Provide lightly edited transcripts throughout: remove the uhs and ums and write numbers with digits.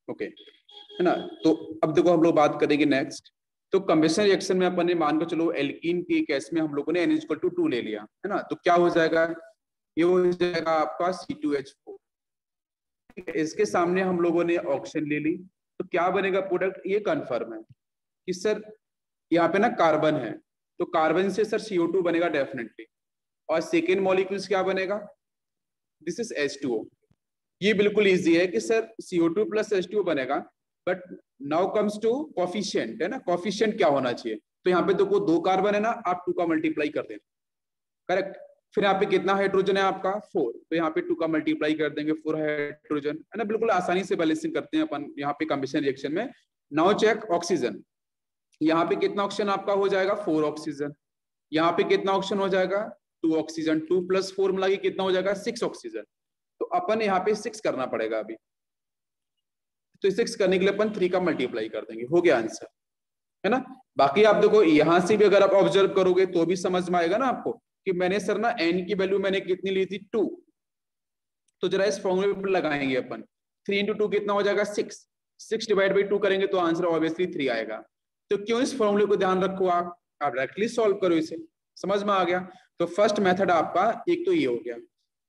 Okay, है ना। तो अब देखो हम लोग बात करेंगे नेक्स्ट। तो कंबेशन रिएक्शन में अपन ने मान के चलो एल्कीन के केस में हम लोगों ने N=2 ले लिया, है ना। तो क्या हो जाएगा, ये हो जाएगा आपका C2H4। इसके सामने हम लोगों ने ऑक्सीजन ले ली, तो क्या बनेगा प्रोडक्ट, ये कंफर्म है कि सर यहाँ पे ना कार्बन है, तो कार्बन से सर CO2 बनेगा डेफिनेटली। और सेकेंड मॉलिक्यूल्स क्या बनेगा, दिस इज H2O। ये बिल्कुल इजी है कि सर CO2 प्लस H2O बनेगा, but now comes to coefficient, है ना। कोफिशिएंट क्या होना चाहिए, तो यहाँ पे देखो 2 कार्बन है ना, आप 2 का मल्टीप्लाई कर देना, करेक्ट। फिर यहाँ पे कितना हाइड्रोजन है आपका 4, तो यहाँ पे 2 का मल्टीप्लाई कर देंगे, 4 हाइड्रोजन, है ना। बिल्कुल आसानी से बैलेंसिंग करते हैं अपन यहाँ पे कंबेशन रिएक्शन में। नाउ चेक ऑक्सीजन, यहाँ पे कितना ऑक्सीजन आपका हो जाएगा 4 ऑक्सीजन, यहाँ पे कितना ऑक्सीजन हो जाएगा 2 ऑक्सीजन, 2 + 4 मिला के कितना हो जाएगा 6 ऑक्सीजन। तो अपन यहाँ पे 6 करना पड़ेगा अभी, तो 6 करने के लिए अपन 3 का मल्टीप्लाई कर देंगे, हो गया आंसर, है ना। बाकी आप देखो यहां से भी अगर आप ऑब्जर्व करोगे तो भी समझ में आएगा ना आपको कि मैंने सर ना n की वैल्यू मैंने कितनी ली थी 2, तो जरा इस फॉर्मूले पर लगाएंगे अपन, 3 × 2 कितना हो जाएगा 6, 6 / 2 करेंगे तो आंसर ऑब्वियसली 3 आएगा। तो क्यों इस फॉर्मूले को ध्यान रखो, आप डायरेक्टली सॉल्व करो इसे, समझ में आ गया। तो फर्स्ट मेथड आपका एक तो ये हो गया,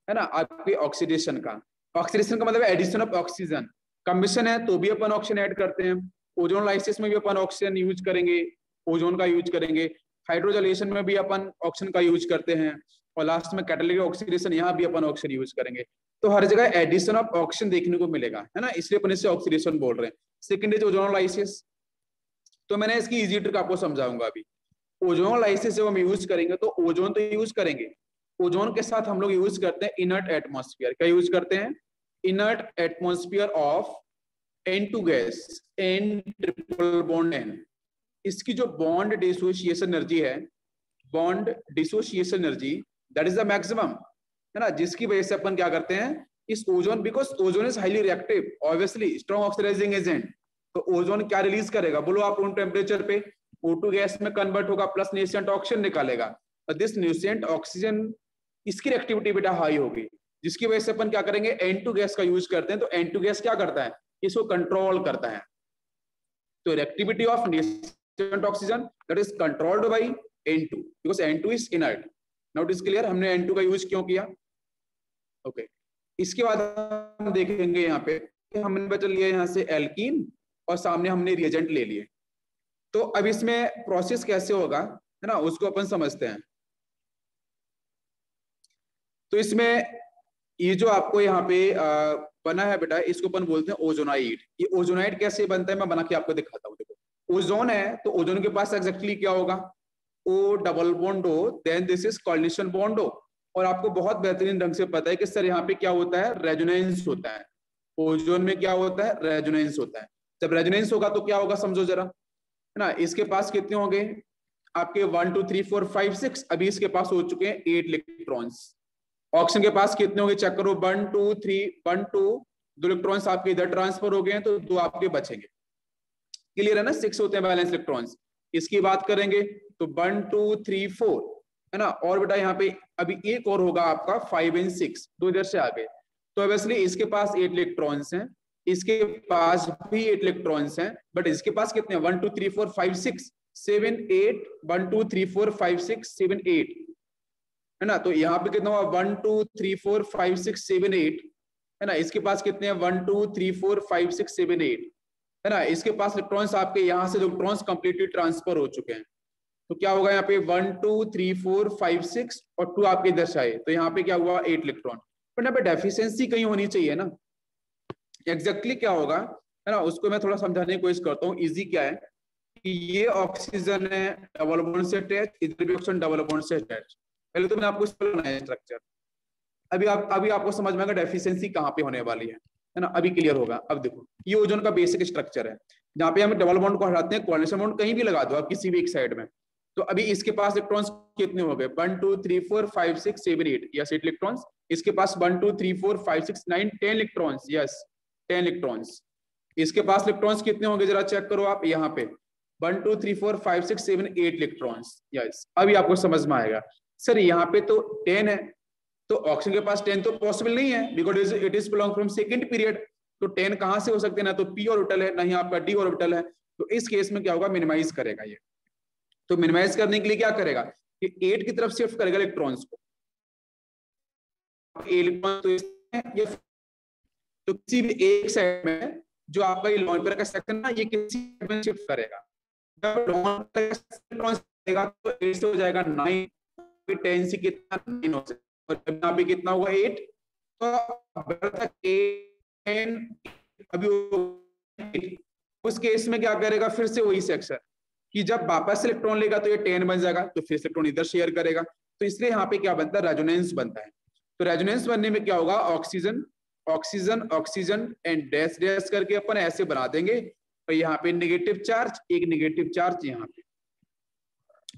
है ना, आपके ऑक्सीडेशन का। ऑक्सीडेशन का मतलब एडिशन ऑफ ऑक्सीजन। कंबेशन है तो भी अपन ऑक्सीजन ऐड करते हैं, ओजोन लाइसिस में भी अपन ऑक्सीजन यूज करेंगे, ओजोन का यूज करेंगे, हाइड्रोजलेशन में भी अपन ऑक्सीजन का यूज करते हैं, और लास्ट में कैटालिटिक ऑक्सीडेशन, यहाँ भी अपन ऑक्सीजन यूज करेंगे। तो हर जगह एडिशन ऑफ ऑक्सीजन देखने को मिलेगा, है ना, इसलिए अपन इसे ऑक्सीडेशन बोल रहे हैं। सेकेंड इज ओजोनोलाइसिस, तो मैंने इसकी इजी ट्रिक आपको समझाऊंगा अभी। ओजोनोलाइसिस जब हम यूज करेंगे तो ओजोन तो यूज करेंगे, ओजोन के साथ हम लोग यूज करते हैं इनर्ट एटमॉस्फेयर। क्या यूज करते हैं, inert atmosphere of N2 gas, N=N। इसकी जो बॉन्ड डिसोसिएशन एनर्जी है, bond dissociation energy, that is the maximum, है ना, जिसकी वजह से अपन क्या करते हैं इस ozone, because ozone is highly reactive, obviously strong oxidising agent, तो ओजोन क्या रिलीज करेगा बोलो आप, रूम टेम्परेचर पे O2 गैस में कन्वर्ट होगा, प्लस न्यूसेंट ऑक्सीजन निकालेगा, और दिस न्यूसेंट ऑक्सीजन इसकी रिएक्टिविटी बेटा हाई होगी, जिसकी वजह से अपन क्या करेंगे N2 गैस का यूज करते हैं। तो N2 गैस क्या करता है, इसको कंट्रोल करता है। तो reactivity of nascent oxygen that is controlled by N2 because N2 is inert. Now it is clear हमने N2 का यूज क्यों किया। ओके, इसके बाद हम देखेंगे यहाँ पे हमने बचा लिया यहाँ से एल्कीन, और सामने हमने रिएजेंट ले लिए। तो अब इसमें प्रोसेस कैसे होगा, है ना, उसको अपन समझते हैं। तो इसमें ये जो आपको यहाँ पे बना है बेटा, इसको अपन बोलते हैं ओजोनाइड। ये ओजोनाइड कैसे बनता है मैं बना के आपको दिखाता हूँ। देखो ओजोन है तो ओजोन के पास एग्जैक्टली क्या होगा, O double bond O, then this is coordination bond O। और आपको बहुत बेहतरीन ढंग से पता है कि सर यहाँ पे क्या होता है, रेजोनेंस होता है। ओजोन में क्या होता है, रेजोनेंस होता है। जब रेजोनेंस होगा तो क्या होगा समझो जरा, है ना। इसके पास कितने होंगे आपके 1 2 3 4 5 6, अभी इसके पास हो चुके हैं 8 इलेक्ट्रॉन्स। ऑक्सीजन के पास कितने होंगे चेक करो, 1 2 3 1 2, 2 इलेक्ट्रॉन्स आपके इधर ट्रांसफर हो गए हैं, तो 2 आपके बचेंगे। क्लियर है ना, 6 होते हैं बैलेंस इलेक्ट्रॉन्स। इसकी बात करेंगे तो 1 2 3 4, है ना। और बेटा यहाँ पे अभी एक और होगा आपका 5 और 6, 2 इधर से आ गए। तो ऑब्वियसली इसके पास 8 इलेक्ट्रॉन्स हैं, इसके पास भी 8 इलेक्ट्रॉन्स हैं, बट इसके पास कितने हैं 1 2 3 4 5 6 7 8, 1 2 3 4 5 6 7 8, है ना। तो यहाँ पे कितना हुआ 1 2 3 4 5 6 7 8, है ना। इसके पास कितने हैं 1 2 3 4 5 6 7 8, है ना। इसके पास इलेक्ट्रॉन्स आपके यहाँ से इलेक्ट्रॉन्स कंप्लीटली ट्रांसफर हो चुके हैं। तो क्या होगा यहाँ पे 1 2 3 4 5 6 और 2 आपके इधर से आए, तो यहाँ पे क्या हुआ 8 इलेक्ट्रॉन। पर यहाँ पे डेफिशिएंसी कहीं होनी चाहिए ना, एग्जैक्टली क्या होगा, है ना, उसको मैं थोड़ा समझाने की कोशिश करता हूँ। इजी क्या है कि ये ऑक्सीजन है डबल बॉन्ड से अटैच, इधर भी ऑक्सीजन डबल बॉन्ड से अटैच। पहले तो मैंने आपको इस पर बनाया स्ट्रक्चर, अभी आपको समझ में आएगा डेफिशिएंसी कहाँ पे होने वाली है ना, अभी क्लियर होगा। अब देखो ये ओजोन का बेसिक स्ट्रक्चर है, जहाँ पे हम डबल बॉन्ड को हटाते हैं, कोऑर्डिनेशन बॉन्ड कहीं भी लगा दो आप किसी भी एक साइड में। तो अभी इसके पास इलेक्ट्रॉन्स कितने हो गए 1 2 3 4 5 6 7 8, यस 8 इलेक्ट्रॉन्स। इसके पास 1 2 3 4 5 6 9 10 इलेक्ट्रॉन्स, यस 10 इलेक्ट्रॉन्स। इसके पास इलेक्ट्रॉन्स कितने होंगे जरा चेक करो आप, यहाँ पे 1 2 3 4 5 6 7 8 इलेक्ट्रॉन्स, यस। अभी आपको समझ में आएगा सर यहाँ पे तो 10 है, तो ऑक्सीजन के पास 10 तो पॉसिबल नहीं है because it is belong from second period. तो 10 कहां से हो सकते हैं, ना तो p ऑर्बिटल है ना ही आपका d ऑर्बिटल है। तो इस केस में क्या होगा, मिनिमाइज करेगा ये। तो मिनिमाइज करने के लिए क्या करेगा कि 8 की तरफ शिफ्ट करेगा इलेक्ट्रॉन्स को। इलेक्ट्रॉन तो ये तो किसी भी एक साइड में जो आपका ये लॉन्ग पेयर का सेक्शन ना, ये किसी साइड में शिफ्ट करेगा। जब लॉन्ग पेयर का इलेक्ट्रॉन देगा तो 8 से हो जाएगा 9, 10 से कितना 9 हो जाएगा, और यहाँ पे कितना होगा 8। तो 10 अभी उस केस में क्या करेगा, फिर से वही सेक्शन कि जब वापस इलेक्ट्रॉन लेगा तो ये 10 बन जाएगा, तो फिर से इलेक्ट्रॉन इधर शेयर करेगा। तो इसलिए यहाँ पे क्या बनता है, रेजोनेंस बनता है। तो रेजोनेंस बनने में क्या होगा, oxygen oxygen oxygen and dash dash करके अपन ऐसे बना देंगे, और यहाँ पे नेगेटिव चार्ज, एक नेगेटिव चार्ज यहाँ पे।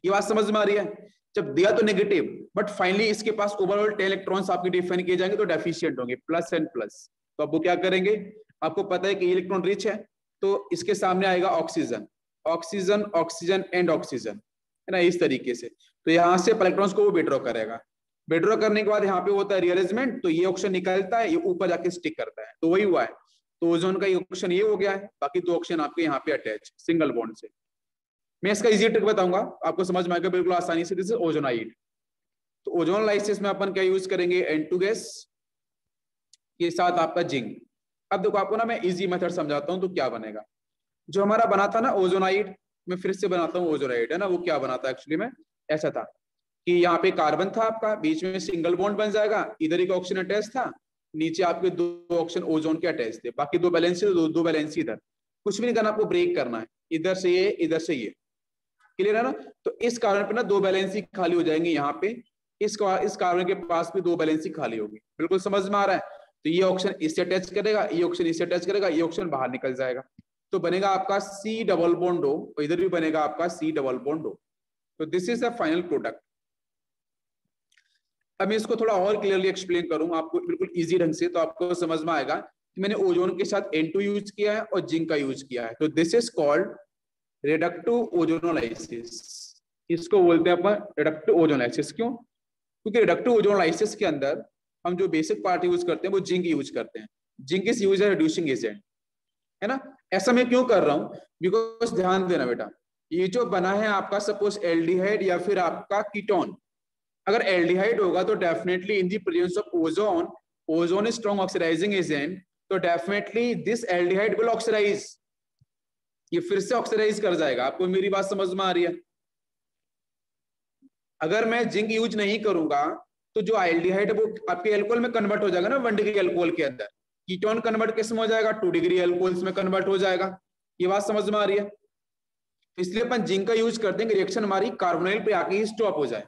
ये बात समझ में आ रही है? जब दिया तो नेगेटिव, बट फाइनली इसके पास ओवरऑल 10 इलेक्ट्रॉन्स आपके डिफाइन किए जाएंगे तो डेफिशिएंट होंगे, प्लस एंड प्लस। तो अब वो क्या करेंगे, आपको पता है कि इलेक्ट्रॉन रिच है, तो इसके सामने आएगा oxygen oxygen oxygen and oxygen, है ना, इस तरीके से। तो यहाँ से इलेक्ट्रॉन्स को वो विड्रॉ करेगा। विड्रॉ करने के बाद यहाँ पे होता है रीअरेंजमेंट, तो ये ऑक्सीजन निकलता है, ये ऊपर जाके स्टिक करता है, तो वही हुआ है। तो ओजोन का ऑक्सीजन ये हो गया है, बाकी 2 ऑक्सीजन आपके यहाँ पे अटैच सिंगल बॉन्ड से। मैं इसका इजी ट्रिक बताऊंगा, आपको समझ में आएगा बिल्कुल आसानी से। This is ozonide. तो ओजोन लाइसिस में अपन क्या यूज करेंगे, N2 गैस के साथ आपका जिंक। अब देखो आपको ना मैं इजी मेथड समझाता हूँ तो क्या बनेगा। जो हमारा बना था ना ओजोनाइड, मैं फिर से बनाता हूँ ओजोनाइड, है ना, वो क्या बना था एक्चुअली में, ऐसा था कि यहाँ पे कार्बन था आपका, बीच में सिंगल बॉन्ड बन जाएगा, इधर एक ऑक्सीजन अटैच था, नीचे आपके 2 ऑक्सीजन ओजोन के अटैच थे, बाकी 2 वैलेंसी, 2 वैलेंसी इधर। कुछ भी नहीं करना, आपको ब्रेक करना है, इधर से ये इधर से ये, क्लियर है ना। तो इस कार्बन पे ना 2 वैलेंसी खाली हो जाएंगे यहाँ पे, इस कार्बन के पास भी 2 वैलेंसी खाली होगी। बिल्कुल समझ में आ रहा है? तो ये ऑक्सीजन इससे अटैच करेगा, ये ऑक्सीजन इससे अटैच करेगा, ये ऑक्सीजन बाहर निकल जाएगा, तो बनेगा आपका C डबल बॉन्ड O, और इधर भी बनेगा आपका C डबल बॉन्ड O। तो this is the final product. अब मैं इसको थोड़ा और क्लियरली एक्सप्लेन करूं आपको बिल्कुल इजी ढंग से, तो आपको समझ में आएगा कि मैंने ओजोन के साथ N2 यूज किया है और जिंक का यूज किया है। तो this is called reductive ozonolysis. इसको बोलते हैं अपन रिडक्टिव ओजोनोलाइसिस। क्यों? क्योंकि रिडक्टिव ओजोनोलाइसिस के अंदर हम जो बेसिक पार्ट यूज करते हैं वो जिंक यूज करते हैं। Zinc is use as reducing agent, है ना। ऐसा मैं क्यों कर रहा हूं, बिकॉज ध्यान देना बेटा, ये जो बना है आपका सपोज एल्डिहाइड या फिर आपका कीटोन, अगर एल्डिहाइड होगा तो definitely in the presence of ozone, ozone is strong oxidising agent, तो definitely this aldehyde will oxidise, ये फिर से ऑक्सीडाइज कर जाएगा। आपको मेरी बात समझ में आ रही है? अगर मैं जिंक यूज नहीं करूंगा तो जो एल्डिहाइड वो आपके एल्कोहल में कन्वर्ट हो जाएगा ना 1 डिग्री एल्कोहल के अंदर, कीटोन कन्वर्ट किस में हो जाएगा, 2 डिग्री एल्कोहल्स में कन्वर्ट हो जाएगा। ये बात समझ में आ रही है? इसलिए अपन जिंक का यूज करते हैं, रिएक्शन हमारी कार्बोनाइल पे आके ही स्टॉप हो जाए,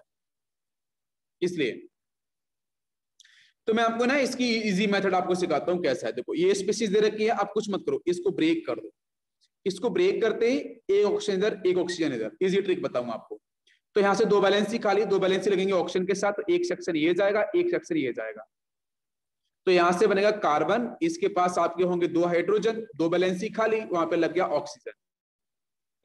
इसलिए। तो मैं आपको ना इसकी इजी मेथड आपको सिखाता हूँ कैसा है। देखो ये स्पीशीज दे रखी है, आप कुछ मत करो, इसको ब्रेक कर दो। इसको ब्रेक करते ही एक ऑक्सीजन इधर एक ऑक्सीजन इधर, इजी ट्रिक बताऊंगा आपको। तो यहाँ से 2 वैलेंसी खाली, 2 वैलेंसी लगेंगे ऑक्सीजन के साथ, तो एक सेक्शन ये जाएगा, एक सेक्शन ये जाएगा। तो यहाँ से बनेगा कार्बन, इसके पास आपके होंगे 2 हाइड्रोजन, 2 वैलेंसी खाली, वहां पे लग गया ऑक्सीजन।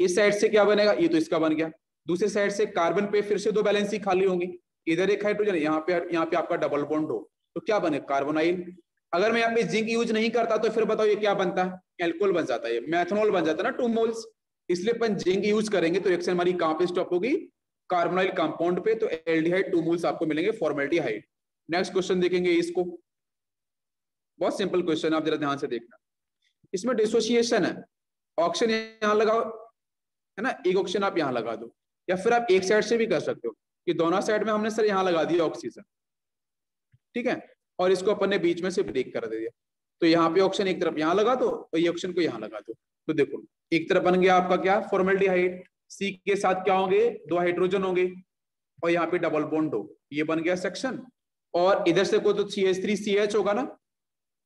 इस साइड से क्या बनेगा, ये तो इसका बन गया। दूसरे साइड से कार्बन पे फिर से 2 वैलेंसी खाली होंगी, इधर एक हाइड्रोजन, यहाँ पे आपका डबल बॉन्ड हो, तो क्या बने, कार्बोनाइल। अगर मैं यहाँ पे जिंक यूज नहीं करता तो फिर बताओ ये क्या बनता है, एल्कोहल बन जाता है, मैथनॉल बन जाता है ना 2 मोल्स। इसलिए अपन जिंक यूज करेंगे तो रिएक्शन हमारी कहां पे स्टॉप होगी, कार्बोनाइल कंपाउंड पे, तो एल्डिहाइड 2 मोल्स आपको मिलेंगे फॉर्मेल्डिहाइड। नेक्स्ट क्वेश्चन देखेंगे इसको, बहुत सिंपल क्वेश्चन, आप जरा ध्यान से देखना। इसमें डिसोसिएशन है, ऑक्सीजन यहाँ लगाओ, है ना, एक ऑक्सीजन आप यहाँ लगा दो, या फिर आप एक साइड से भी कर सकते हो कि दोनों साइड में हमने सर यहाँ लगा दिया ऑक्सीजन, ठीक है, और इसको अपन ने बीच में से ब्रेक कर दिया। तो यहाँ पे ऑक्सीजन एक तरफ यहाँ लगा दो और ये ऑक्सीजन को यहाँ लगा दो, तो देखो एक तरफ बन गया आपका क्या, फॉर्मेल्डिहाइड, सी के साथ क्या होंगे, 2 हाइड्रोजन होंगे, और यहाँ पे डबल बॉन्ड हो, ये बन गया सेक्शन। और इधर से कोई तो CH3CH होगा ना,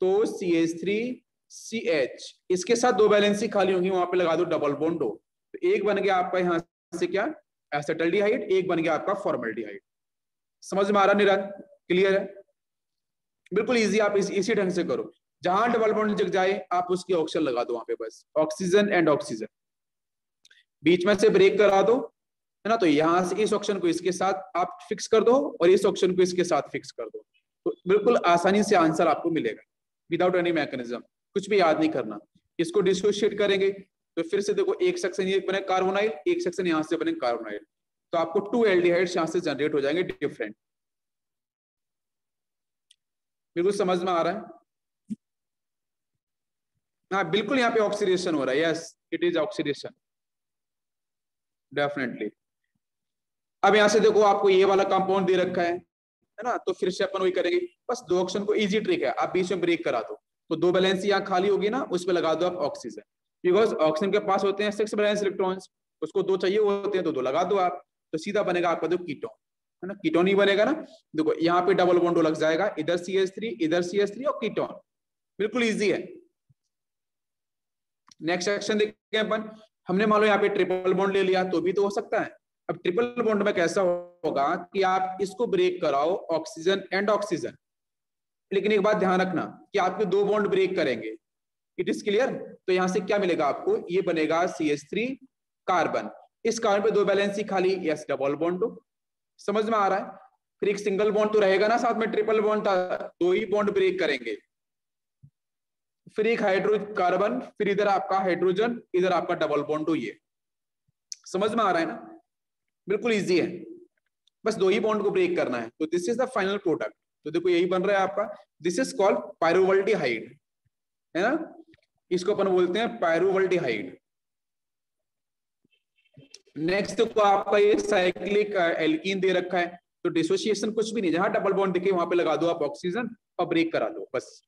तो CH3CH, इसके साथ 2 वैलेंसी खाली होंगी, वहां पे लगा दो डबल बॉन्ड हो, तो एक बन गया आपका यहाँ से क्या, एसिटल्डिहाइड, एक बन गया आपका फॉर्मेल्डिहाइड। समझ में आ रहा निरंजन? क्लियर है? बिल्कुल इजी, आप इसी ढंग से करो, जहां डबल बॉन्ड जग जाए आप उसकी ऑक्सीजन लगा दो वहां पे, बस ऑक्सीजन एंड ऑक्सीजन, बीच में से ब्रेक करा दो, है ना। तो यहाँ से इस ऑक्सीजन को इसके साथ आप फिक्स कर दो और इस ऑक्सीजन को इसके साथ फिक्स कर दो, तो बिल्कुल आसानी से आंसर आपको मिलेगा विदाउट एनी मैकेनिज्म। कुछ भी याद नहीं करना। इसको डिसोशिएट करेंगे तो फिर से देखो एक सेक्शन ये बने कार्बोनाइल, एक सेक्शन यहाँ से बने कार्बोनाइल, तो आपको 2 एल्डिहाइड्स यहाँ से जनरेट हो जाएंगे डिफरेंट। बिल्कुल समझ में आ रहा है? हाँ बिल्कुल, यहाँ पे ऑक्सीडेशन हो रहा है। Yes it is oxidation definitely. अब यहाँ से देखो आपको ये वाला कंपाउंड दे रखा है ना, तो फिर से अपन वही करेंगे। बस 2 ऑप्शन को, इजी ट्रिक है, आप बीच में ब्रेक करा दो तो 2 वैलेंसी यहाँ खाली होगी ना, उस पर लगा दो आप ऑक्सीजन, बिकॉज ऑक्सीजन के पास होते हैं 6 वैलेंस इलेक्ट्रॉन्स, उसको 2 चाहिए होते हैं तो 2 लगा दो आप, तो सीधा बनेगा आपका जो कीटोन है ना। कीटोन ही बनेगा ना, देखो यहाँ पे डबल बॉन्ड लग जाएगा, इधर CH3 इधर CH3 और कीटोन, बिल्कुल इजी है। नेक्स्ट सेक्शन देखते हैं अपन। हमने मान लो यहाँ पे ट्रिपल बॉन्ड ले लिया तो भी तो हो सकता है। अब ट्रिपल बॉन्ड में कैसा होगा कि आप इसको ब्रेक कराओ ऑक्सीजन एंड ऑक्सीजन, लेकिन एक बात ध्यान रखना कि आपके 2 बॉन्ड ब्रेक करेंगे। It is clear? तो यहां से क्या मिलेगा आपको, ये बनेगा CH3 कार्बन, इस कार्बन पे 2 वैलेंसी खाली, यस डबल बॉन्ड। समझ में आ रहा है? फिर एक सिंगल बॉन्ड तो रहेगा ना साथ में, ट्रिपल बॉन्ड था, 2 ही बॉन्ड ब्रेक करेंगे, फिर एक हाइड्रोजन कार्बन, फिर इधर आपका हाइड्रोजन, इधर आपका डबल बॉन्ड हो। ये समझ में आ रहा है ना? बिल्कुल इजी है, बस 2 ही बॉन्ड को ब्रेक करना है। तो this is the final product. तो देखो यही बन रहा है आपका, दिस इज कॉल्ड पायरोवल्डिहाइड, है ना, इसको अपन बोलते हैं पायरोवल्डिहाइड। नेक्स्ट को आपका ये साइक्लिक एल्कीन दे रखा है, तो डिसोसिएशन कुछ भी नहीं, जहां डबल बॉन्ड दिखे वहां पे लगा दो आप ऑक्सीजन और ब्रेक करा दो, बस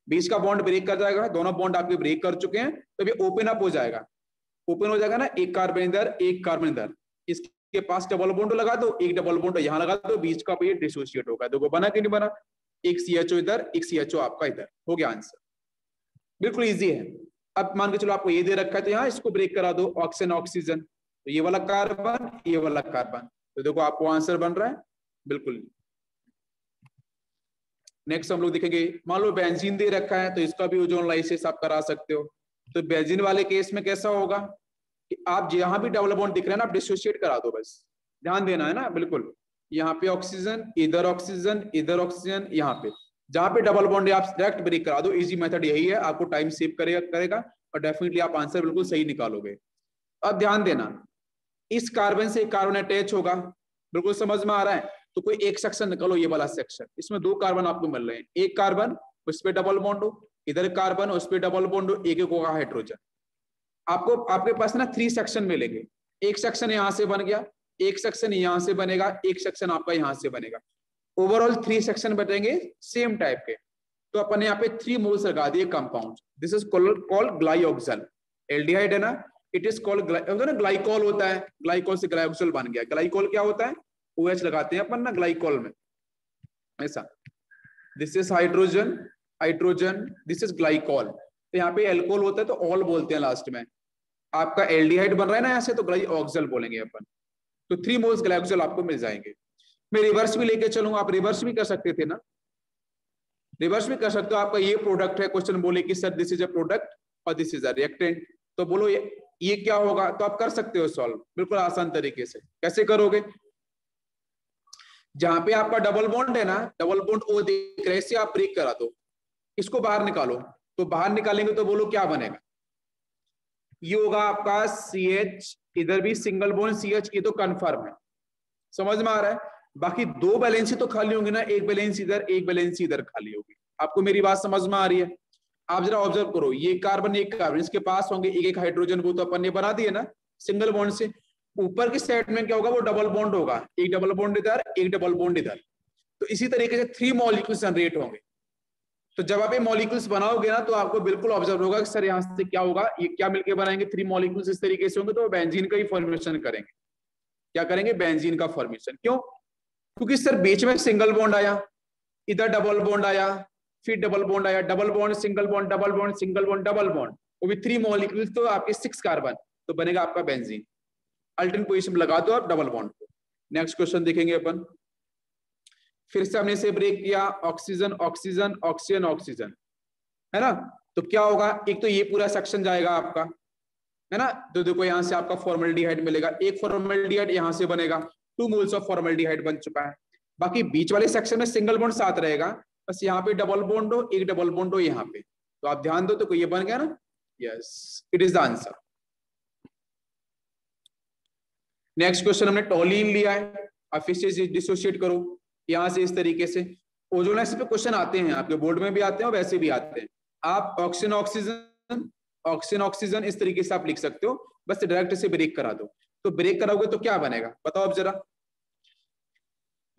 बीच का बॉन्ड ब्रेक कर जाएगा। दोनों बॉन्ड आपके ब्रेक कर चुके हैं, तो ये ओपन अप हो जाएगा, ओपन हो जाएगा ना, एक कार्बन इधर एक कार्बन इधर, इसके पास डबल बॉन्ड लगा दो, एक डबल बॉन्ड यहाँ लगा दो, बीच का ये डिसोसिएट होगा। देखो बना कि नहीं बना, एक CHO इधर एक CHO आपका इधर, हो गया आंसर। बिल्कुल इजी है। अब मान के चलो आपको ये दे रखा है तो यहाँ इसको ब्रेक करा दो, ऑक्सीजन ऑक्सीजन, तो ये वाला कार्बन ये वाला कार्बन, तो देखो आपको आंसर बन रहा है बिल्कुल। नेक्स्ट हम लोग देखेंगे, मान लो बेंजीन दे रखा है तो इसका भी ओजोन लाइसिस आप करा सकते हो। तो बेंजीन वाले केस में कैसा होगा कि आप जहां भी डबल बॉन्ड दिख रहा है ना, आप डिसोशिएट करा दो, बस ध्यान देना है ना। बिल्कुल यहाँ पे ऑक्सीजन इधर ऑक्सीजन इधर ऑक्सीजन, यहाँ पे जहां पे डबल बॉन्ड आप डायरेक्ट ब्रेक करा दो। इजी मेथड यही है, आपको टाइम सेव करेगा और डेफिनेटली आप आंसर बिल्कुल सही निकालोगे। अब ध्यान देना, इस कार्बन से कार्बन अटैच होगा, बिल्कुल समझ में आ रहा है? तो कोई एक सेक्शन निकालो, ये वाला सेक्शन, इसमें 2 कार्बन आपको मिल रहे हैं, एक कार्बन उस पर डबल बॉन्ड हो, इधर कार्बन उस पर डबल बॉन्ड हो, एक होगा हाइड्रोजन। आपको आपके पास ना 3 सेक्शन मिलेंगे, एक सेक्शन यहां से बन गया, एक सेक्शन यहां से बनेगा, एक सेक्शन आपका यहां से बनेगा, ओवरऑल 3 सेक्शन बनेंगे सेम टाइप के। तो अपन यहाँ पे 3 मोल्स लगा दिए compound, this is called glyoxal. Aldehyde है ना, इट इज कॉल्ड ग्लाइकॉल होता है, ग्लाइकॉल से ग्लाइऑक्सल बन गया। ग्लाइकॉल क्या होता है, OH लगाते हैं अपन ना ग्लाइकॉल में, ऐसा। This is hydrogen hydrogen, this is glycol. तो यहाँ पे एल्कोहल होता है तो ऑल बोलते हैं लास्ट में। आपका एल्डिहाइड बन रहा है ना यहाँ से, तो ग्लाइऑक्सल बोलेंगे अपन। तो 3 मोल्स ग्लाइऑक्सल आपको मिल जाएंगे। मैं रिवर्स भी लेके चलूंगा, आप रिवर्स भी कर सकते थे ना, रिवर्स भी कर सकते हो। आपका ये प्रोडक्ट है, क्वेश्चन बोले कि sir this is a product और दिस इज अ रिएक्टेंट, तो बोलो ये क्या होगा, तो आप कर सकते हो सॉल्व बिल्कुल आसान तरीके से। कैसे करोगे, जहां पे आपका डबल बॉन्ड है ना, डबल बॉन्ड ओ दिख रहा है, इससे आप ब्रेक करा दो, इसको बाहर निकालो, तो बाहर निकालेंगे तो बोलो क्या बनेगा, ये होगा आपका CH, इधर भी सिंगल बॉन्ड CH, ये तो कंफर्म है, समझ में आ रहा है। बाकी 2 वैलेंसी तो खाली होंगी ना, एक वैलेंसी इधर एक वैलेंसी इधर खाली होगी। आपको मेरी बात समझ में आ रही है? आप जरा ऑब्जर्व करो, ये कार्बन एक कार्बन, इसके पास होंगे एक एक हाइड्रोजन, वो तो अपन ने बना दिए ना सिंगल बॉन्ड से। ऊपर की साइड में क्या होगा, वो डबल बॉन्ड होगा, एक डबल बॉन्ड इधर एक डबल बॉन्ड इधर। तो इसी तरीके से 3 मॉलिक्यूल्स जनरेट होंगे। तो जब आप ये मॉलिक्यूल्स बनाओगे ना, तो आपको बिल्कुल ऑब्जर्व होगा कि सर यहाँ से क्या होगा, ये क्या मिलके बनाएंगे, 3 मॉलिक्यूल्स इस तरीके से होंगे तो बेंजीन का ही फॉर्मेशन करेंगे। क्या करेंगे, बेंजीन का फॉर्मेशन। क्यों, क्योंकि सर बीच में सिंगल बॉन्ड आया, इधर डबल बॉन्ड आया, फिर डबल बॉन्ड आया, double bond single bond double bond single bond double bond, वो भी 3 मॉलिक्यूल्स, तो आपके 6 कार्बन, तो बनेगा आपका बेंजीन। अल्टरनेट पोजीशन में लगा दो आप डबल बॉन्ड को। नेक्स्ट क्वेश्चन देखेंगे अपन, फिर से हमने इसे ब्रेक किया, ऑक्सीजन ऑक्सीजन ऑक्सीजन ऑक्सीजन, है ना। तो क्या होगा, एक तो ये पूरा सेक्शन जाएगा आपका, है ना। तो देखो यहाँ से आपका फॉर्मल्डिहाइड मिलेगा, एक फॉर्मल्डिहाइड यहाँ से बनेगा, 2 मोल्स ऑफ फॉर्मल्डिहाइड बन चुका है। बाकी बीच वाले सेक्शन में सिंगल बॉन्ड साथ रहेगा, बस यहाँ पे डबल बॉन्ड हो, एक डबल बॉन्ड हो यहाँ पे, तो आप ध्यान दो, तो ये बन गया ना, yes, it is the answer. Next question हमने टोलिन लिया है, आप फिर से डिसोशिएट करो यहां से इस तरीके से। ओजोन लाइसिस पे क्वेश्चन आते हैं आपके बोर्ड में भी आते हैं और वैसे भी आते हैं। आप ऑक्सीजन ऑक्सीजन ऑक्सीजन ऑक्सीजन इस तरीके से आप लिख सकते हो, बस डायरेक्ट से ब्रेक करा दो। तो ब्रेक कराओगे तो क्या बनेगा बताओ अब जरा।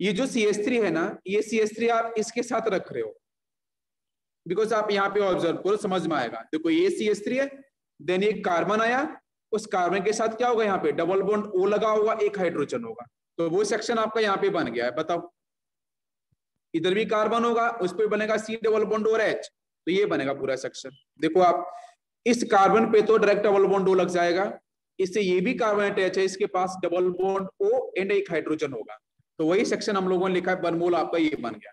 ये जो CH3 है ना, ये CH3 आप इसके साथ रख रहे हो, बिकॉज आप यहाँ पे ऑब्जर्व करो, समझ में आएगा। देखो ये CH3 है, देन एक कार्बन आया, उस कार्बन के साथ क्या होगा, यहाँ पे डबल बॉन्ड O लगा होगा, एक हाइड्रोजन होगा, तो वो सेक्शन आपका यहाँ पे बन गया है। बताओ, इधर भी कार्बन होगा, उस पर बनेगा C डबल बॉन्ड और H, तो ये बनेगा पूरा सेक्शन। देखो आप इस कार्बन पे तो डायरेक्ट डबल बॉन्ड O लग जाएगा, इससे ये भी कार्बन अटैच है, इसके पास डबल बॉन्ड O एंड एक हाइड्रोजन होगा, तो वही सेक्शन हम लोगों ने लिखा है, बर्नमोल आपका ये बन गया।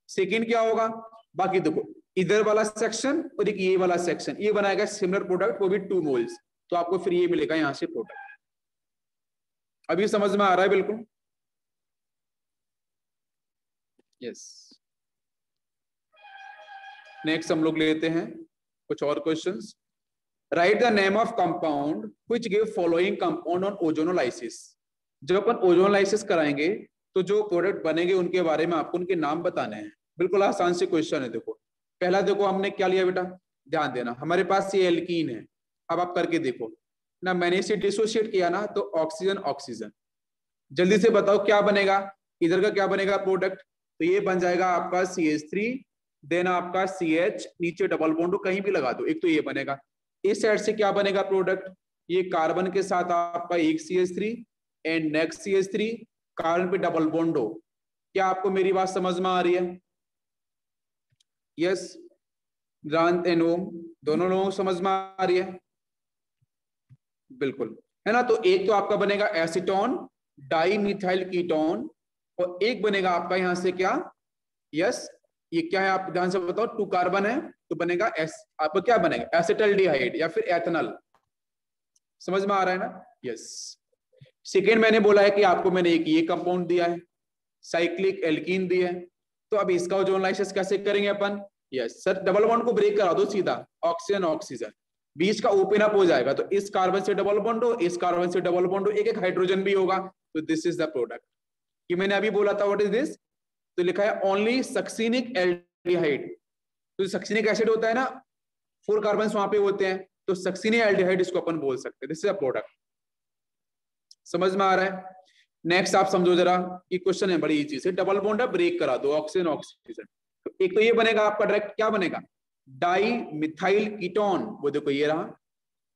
सेकेंड क्या होगा, बाकी देखो इधर वाला सेक्शन और एक ये वाला सेक्शन, ये बनाएगा सिमिलर प्रोडक्ट, वो भी 2 मोल्स, तो आपको फिर ये मिलेगा यहां से प्रोडक्ट। अभी समझ में आ रहा है बिल्कुल, यस। नेक्स्ट हम लोग लेते हैं कुछ और questions. Right the name of compound which give following compound on ozonolysis. जब अपन ओजोनोलाइसिस कराएंगे तो जो प्रोडक्ट बनेंगे उनके बारे में आपको उनके नाम बताने हैं। बिल्कुल आसान से क्वेश्चन है। देखो पहला, देखो हमने क्या लिया बेटा, ध्यान देना, हमारे पास ये एल्कीन है। अब आप करके देखो ना, मैंने इसे डिसोशिएट किया ना, तो ऑक्सीजन ऑक्सीजन, जल्दी से बताओ क्या बनेगा, इधर का क्या बनेगा प्रोडक्ट, तो ये बन जाएगा आपका CH3, देन आपका CH, नीचे डबल बॉन्ड कहीं भी लगा दो, एक तो ये बनेगा। इस साइड से क्या बनेगा प्रोडक्ट, ये कार्बन के साथ आपका एक CH3 and next CH3, carbon पे डबल बॉन्ड हो। क्या आपको मेरी बात समझ में आ रही है? यस, रांत एंड ओम दोनों लोगों को समझ में आ रही है? बिल्कुल, है ना। तो एक तो आपका बनेगा एसीटोन डाई मिथाइल कीटोन, और एक बनेगा आपका यहां से क्या, यस, ये क्या है आप ध्यान से बताओ, 2 कार्बन है, तो बनेगा आपका क्या बनेगा, एसिटल्डिहाइड या फिर एथेनॉल। समझ में आ रहा है ना? यस। सेकेंड मैंने बोला है कि आपको मैंने एक ये कंपाउंड दिया है, साइक्लिक एल्कीन दिया है, तो अब इसका ओजोनोलाइसिस कैसे करेंगे अपन? यस सर, डबल बॉन्ड को ब्रेक करा दो सीधा, ऑक्सीजन ऑक्सीजन, बीच का ओपन अप हो जाएगा, तो इस कार्बन से डबल बॉन्ड हो, इस कार्बन से डबल बॉन्ड हो, एक एक हाइड्रोजन भी होगा, तो दिस इज द प्रोडक्ट। कि मैंने अभी बोला था व्हाट इज दिस, तो लिखा है ओनली सक्सिनिक एल्डिहाइड। तो सक्सिनिक एसिड होता है ना, 4 कार्बन वहां पे होते हैं, तो सक्सिनिक एल्डिहाइड इसको अपन बोल सकते हैं, दिस इज अ प्रोडक्ट। समझ में आ रहा है? नेक्स्ट आप समझो जरा, ये क्वेश्चन है बड़ी इजी से, डबल बॉन्ड है, ब्रेक करा दो, ऑक्सीजन ऑक्सीजन, तो एक तो ये बनेगा आपका डायरेक्ट क्या बनेगा, डाई मिथाइल कीटोन, वो देखो ये रहा,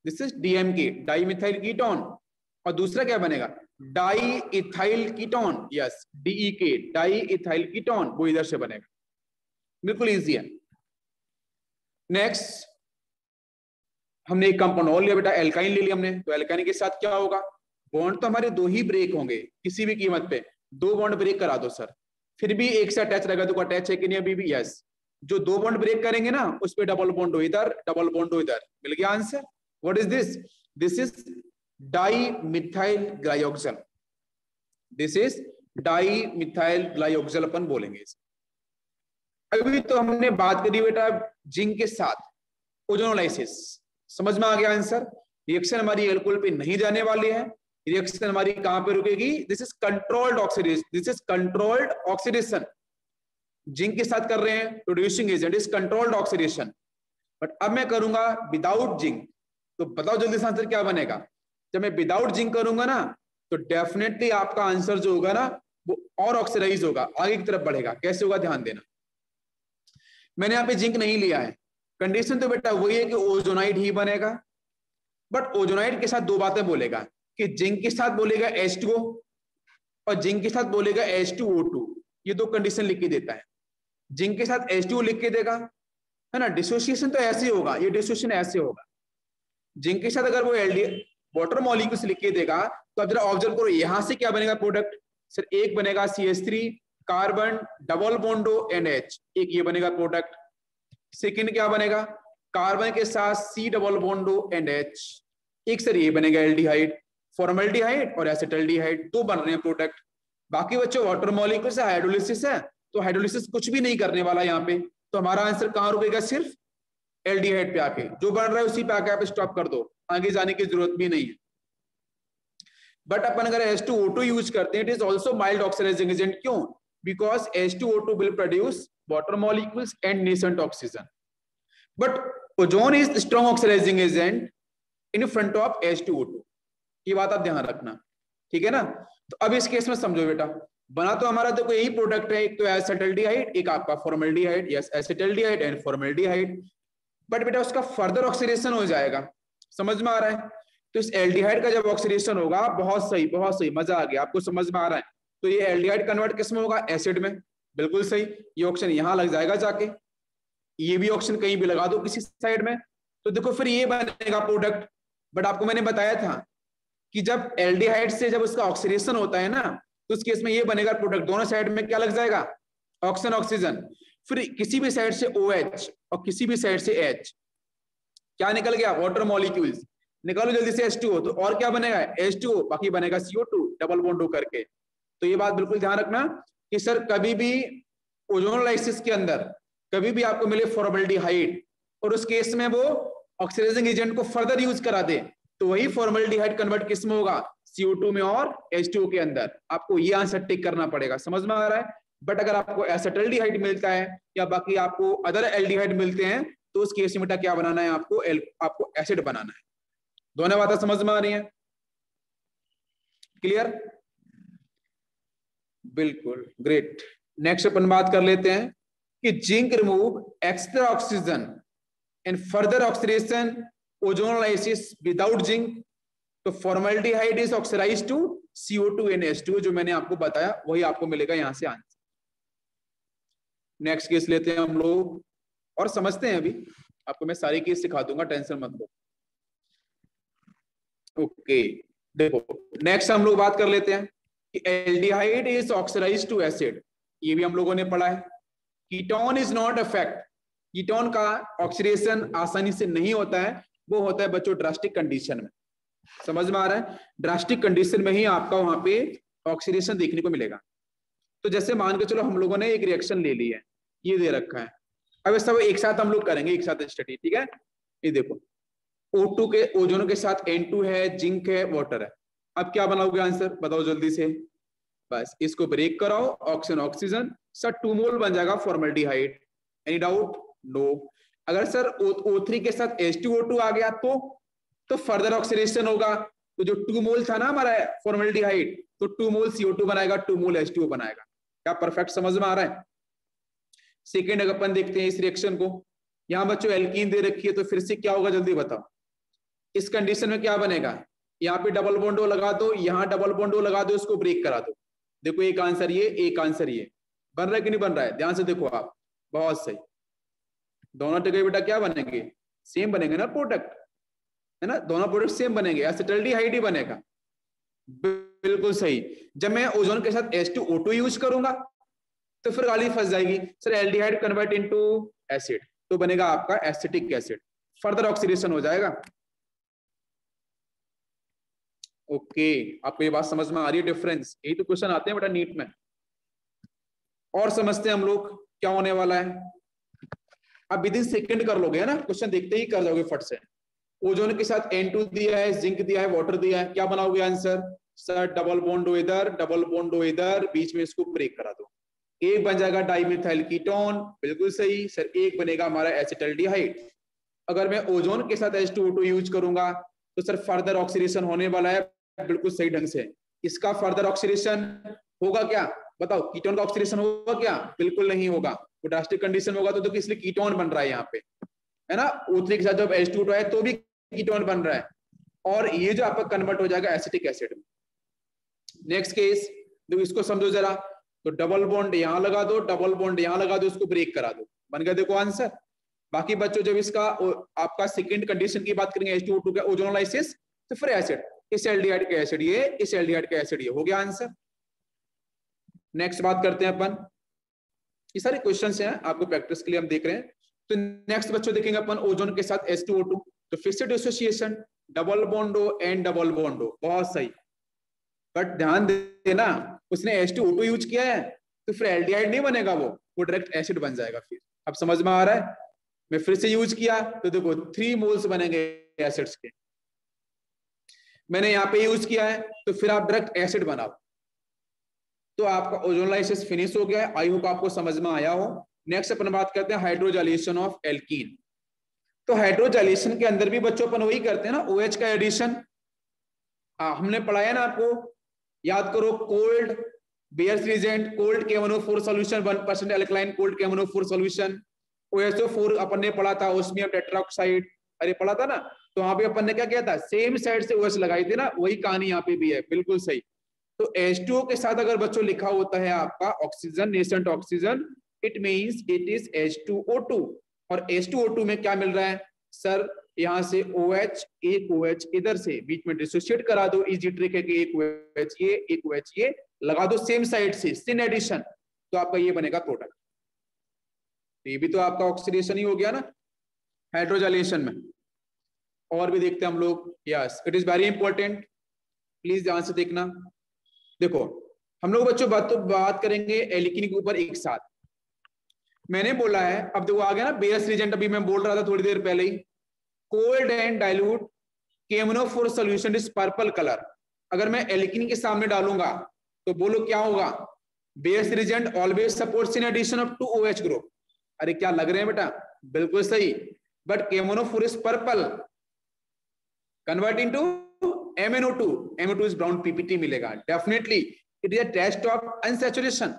this is DMK, di methyl ketone, और दूसरा क्या बनेगा, di ethyl ketone, yes DEK, di ethyl ketone, वो इधर से बनेगा। बिल्कुल इजी है। नेक्स्ट हमने एक कंपाउंड और लिया बेटा, एल्काइन ले लिया हमने, तो एल्काइन के साथ क्या होगा, बॉन्ड तो हमारे 2 ही ब्रेक होंगे किसी भी कीमत पे, 2 बॉन्ड ब्रेक करा दो सर, फिर भी एक से अटैच रहेगा, तो अटैच है कि नहीं अभी भी? यस। जो 2 बॉन्ड ब्रेक करेंगे ना, उस पे डबल बॉन्ड हो इधर, डबल बॉन्ड हो इधर, मिल गया answer. What is this? This is dimethyl glyoxal, this is dimethyl glyoxal अपन बोलेंगे इसे। अभी तो हमने बात करी बेटा जिंक के साथ ओजोनोलाइसिस, समझ में आ गया आंसर। रिएक्शन हमारी एल्कोहल पे नहीं जाने वाली है, रिएक्शन हमारी कहां पे रुकेगी, this is controlled oxidation, this is controlled oxidation, zinc के साथ कर रहे हैं, producing agent is controlled oxidation. But अब मैं करूंगा विदाउट जिंक, तो बताओ जल्दी से आंसर क्या बनेगा। जब मैं विदाउट जिंक करूंगा ना, तो डेफिनेटली आपका आंसर जो होगा ना, वो और ऑक्सीडाइज होगा, आगे की तरफ बढ़ेगा। कैसे होगा ध्यान देना, मैंने यहाँ पे जिंक नहीं लिया है, कंडीशन तो बेटा वही है कि ओजोनाइड ही बनेगा, बट ओजोनाइड के साथ 2 बातें बोलेगा, कि जिंक के साथ बोलेगा H2O और जिंक के साथ बोलेगा H2O2, ये 2 कंडीशन लिख के देता है। जिंक के साथ H2O लिख के देगा, है ना, डिसोसिएशन तो ऐसे होगा, ये डिसोसिएशन ऐसे होगा। जिंक के साथ अगर वो वाटर मॉलिक्यूल्स लिख के देगा, तो अब जरा ऑब्जर्व करो यहां से क्या बनेगा प्रोडक्ट, सर एक बनेगा CH3 carbon double bond and H, एक ये बनेगा प्रोडक्ट। सेकंड क्या बनेगा, कार्बन के साथ C double bond and H, एक सर ये बनेगा एल्डिहाइड, फॉर्मल्डिहाइड और एसिटल्डिहाइड, 2 बन रहे हैं प्रोडक्ट। बाकी बच्चों वाटर मॉलिक्यूल्स है, हाइड्रोलिसिस है, तो हाइड्रोलिसिस कुछ भी नहीं करने वाला यहाँ पे, तो हमारा आंसर कहाँ रुकेगा, सिर्फ एल्डिहाइड पे आके, जो बन रहा है उसी पे आके आप स्टॉप कर दो, आगे जाने की जरूरत भी नहीं है। बट अपन अगर H2O2 यूज करते हैं, it is also mild oxidising agent. क्यों? Because H2O2 will produce water molecules and nascent oxygen, but ozone is strong oxidising agent in front of H2O2। ये बात आप ध्यान रखना, ठीक है ना। तो अब इस केस में समझो बेटा, बना तो हमारा देखो यही प्रोडक्ट है, एक तो एसिटाल्डिहाइड, एक आपका formaldehyde, yes acetaldehyde and formaldehyde. But बेटा उसका फर्दर ऑक्सीडेशन हो जाएगा, समझ में आ रहा है। तो इस एल्डिहाइड का जब ऑक्सीडेशन होगा, बहुत सही, मजा आ गया, आपको समझ में आ रहा है। तो ये एल्डिहाइड कन्वर्ट किस में होगा? एसिड में, बिल्कुल सही। ये ऑप्शन यहां लग जाएगा जाके, ये भी ऑप्शन कहीं भी लगा दो किसी साइड में, तो देखो फिर ये बनेगा प्रोडक्ट। बट आपको मैंने बताया था कि जब एल्डिहाइड से जब उसका ऑक्सीडेशन होता है ना, तो उस केस में ये बनेगा प्रोडक्ट, दोनों साइड में क्या लग जाएगा? Oxygen oxygen. फिर किसी भी साइड से OH और किसी भी साइड से H, क्या निकल गया? Water molecules. निकालो जल्दी से H2O, तो और क्या बनेगा? H2O, बाकी बनेगा CO2 डबल बॉन्ड हो करके। तो ये बात बिल्कुल ध्यान रखना कि सर कभी भी ओजोनोलाइसिस के अंदर कभी भी आपको मिले फॉर्मल्डिहाइड और उस केस में वो ऑक्सीडाइजिंग एजेंट को फर्दर यूज करा दे, तो वही फॉर्मल्डिहाइड कन्वर्ट किस में होगा? CO2 में और H2O के अंदर। आपको ये आंसर टिक करना पड़ेगा, समझ में आ रहा है। बट अगर आपको एसिटाल्डिहाइड मिलता है या बाकी आपको अदर एल्डिहाइड मिलते हैं, तो उस केस में क्या बनाना है? आपको एसिड बनाना है। दोनों बातें समझ में आ रही हैं? क्लियर? बिल्कुल, ग्रेट। नेक्स्ट अपन बात कर लेते हैं कि zinc remove extra oxygen and further oxidation ozonolysis without zinc. तो formaldehyde is oxidised to CO2 and H2O, जो मैंने आपको बताया वही आपको मिलेगा यहां से आंसर। नेक्स्ट केस लेते हैं हम लोग और समझते हैं। अभी आपको मैं सारी केस सिखा दूंगा, टेंशन मत लो। ओके, देखो नेक्स्ट हम लोग बात कर लेते हैं कि aldehyde is oxidised to acid. ये भी हम लोगों ने पढ़ा है। Ketone is not affect, ketone का ऑक्सीडेशन आसानी से नहीं होता है, वो होता है बच्चों ड्रास्टिक कंडीशन में। समझ में आ रहा है? ड्रास्टिक कंडीशन में ही आपका वहां पे ऑक्सीडेशन देखने को मिलेगा। तो जैसे मान के चलो हम लोगों ने एक रिएक्शन ले ली है, ये दे रखा है, अब सब एक साथ हम लोग करेंगे, एक साथ स्टडी, ठीक है। ये देखो O2 के ओजोन के साथ N2 है, जिंक है, वाटर है। अब क्या बनाओगे आंसर? बताओ जल्दी से। बस इसको ब्रेक कराओ, ऑक्सीजन ऑक्सीजन, सर 2 मोल बन जाएगा फॉर्मल्डिहाइड। Any doubt? नो। अगर सर O3 के साथ H2O2 आ गया तो फर्दर ऑक्सीडेशन होगा, तो जो 2 मोल था ना हमारा फॉर्मल्डिहाइड, तो 2 मोल CO2 बनाएगा, 2 मोल H2O बनाएगा। क्या परफेक्ट समझ में आ रहा है? सेकेंड अगर अपन देखते हैं इस रिएक्शन को, यहां बच्चों एल्कीन दे रखी है, तो फिर से क्या होगा जल्दी बताओ। इस कंडीशन में क्या बनेगा? यहाँ पे डबल बॉन्ड O लगा दो, यहाँ डबल बॉन्ड O लगा दो, इसको ब्रेक करा दो। देखो एक आंसर ये, एक आंसर ये। बन रहा है कि नहीं बन रहा है? ध्यान से देखो आप, बहुत सही। दोनों जगह बेटा क्या बनेंगे? सेम बनेंगे ना प्रोडक्ट, है ना। दोनों प्रोडक्ट सेम बनेंगे, एसिटाल्डिहाइड ही बनेगा। बिल्कुल सही। जब मैं ओजोन के साथ H2O2 यूज करूंगा तो फिर गाली फंस जाएगी, sir aldehyde convert into acid, तो बनेगा आपका एसिटिक एसिड, फर्दर ऑक्सीडेशन हो जाएगा। ओके, आपको ये बात समझ में आ रही है? डिफरेंस, यही तो क्वेश्चन आते हैं बेटा नीट में। और समझते हैं हम लोग क्या होने वाला है। अब विद इन सेकंड कर लोगे, है ना, क्वेश्चन देखते ही कर जाओगे फट से। ओजोन के साथ N2 दिया है, जिंक दिया है, वाटर दिया है, क्या बनाओगे answer? Sir double bond O इधर, डबल बॉन्ड O इधर, बीच में इसको ब्रेक करा दो, एक बन जाएगा डाइमिथाइल कीटोन। बिल्कुल सही सर, एक बनेगा हमारा एसिटाल्डिहाइड। अगर मैं ओजोन के साथ H2O2 यूज करूंगा तो सर फर्दर ऑक्सीडेशन होने वाला है, बिल्कुल सही ढंग से। इसका फर्दर ऑक्सीडेशन होगा क्या? बताओ, कीटोन का ऑक्सीडेशन होगा क्या? बिल्कुल नहीं होगा, वो ड्रास्टिक कंडीशन होगा तो इसलिए कीटोन बन रहा है यहाँ पे, है ना। O3 के साथ जब H2O2 है तो भी कीटोन बन रहा है, और ये जो आपका कन्वर्ट हो जाएगा एसिटिक एसिड में। नेक्स्ट केस देखो, इसको समझो जरा। तो डबल बॉन्ड यहां लगा दो, डबल बॉन्ड यहां लगा दो, इसको ब्रेक करा दो, बन गया देखो आंसर। बाकी बच्चों जब इसका आपका सेकंड कंडीशन की बात करेंगे H2O2 का ओजोनोलाइसिस, तो फिर एसिड, इस एल्डिहाइड का एसिड ये, इस एल्डिहाइड का एसिड ये, हो गया आंसर। नेक्स्ट बात करते हैं अपन, ये सारे क्वेश्चंस हैं आपको प्रैक्टिस के लिए हम देख रहे हैं। तो नेक्स्ट बच्चों देखेंगे अपन ओजोन के साथ H2O2, तो fixed association, double bond O and double bond O, बहुत सही। बट ध्यान देना, उसने H2O2 यूज किया है तो फिर एल्डिहाइड नहीं बनेगा, वो डायरेक्ट एसिड बन जाएगा फिर। अब समझ में आ रहा है? मैं फिर से यूज किया तो देखो 3 मोल्स बनेंगे एसिड्स के। मैंने यहाँ पे यूज किया है तो फिर आप डायरेक्ट एसिड बनाओ। तो आपका ओजोनलाइसिस फिनिश हो गया है। आई होप आपको समझ में आया हो। नेक्स्ट अपन बात करते हैं हाइड्रोजाइलेशन ऑफ एल्कीन। तो हाइड्रोजाइलेशन के अंदर भी बच्चों अपन वही करते हैं ना, OH का एडिशन। हमने पढ़ाया ना आपको, याद करो, cold bears reagent, cold KMnO4 solution 1% alkaline cold KMnO4 solution. OSO4 अपन ने पढ़ा था, ओस्मियम टेट्राऑक्साइड, अरे पढ़ा था ना। तो वहां पे अपन ने क्या किया था, सेम साइड से OH लगाई थी ना, वही कहानी यहाँ पे भी है, बिल्कुल सही। तो H2O के साथ अगर बच्चों लिखा होता है आपका oxygen, nascent oxygen, it means it is H2O2। और H2O2 में क्या मिल रहा है सर, यहाँ से OH, एक OH इधर से बीच में डिसोसिएट करा दो, इजी ट्रिक है कि एक OH ये, एक OH ये लगा दो सेम साइड से, सिन एडिशन, तो आपका ये बनेगा प्रोडक्ट। तो ये भी तो आपका ऑक्सीडेशन ही हो गया ना हाइड्रोजाइलेशन में। और भी देखते हैं हम लोग, yes it is very important, please ध्यान से देखना। देखो हम लोग बच्चों बात करेंगे एल्कीन के ऊपर एक साथ। मैंने बोला है, अब देखो आ गया ना बेयर्स रिएजेंट, अभी मैं बोल रहा था थोड़ी देर पहले ही, cold and dilute KMnO4 solution is purple colour. अगर मैं एल्कीन के सामने डालूंगा तो बोलो क्या होगा, Baeyer's reagent always supports in addition of 2 OH group. अरे क्या लग रहे हैं बेटा, बिल्कुल सही। But KMnO4 is purple, convert into MnO2, MnO2 is brown, PPT मिलेगा definitely. It is a test of unsaturation,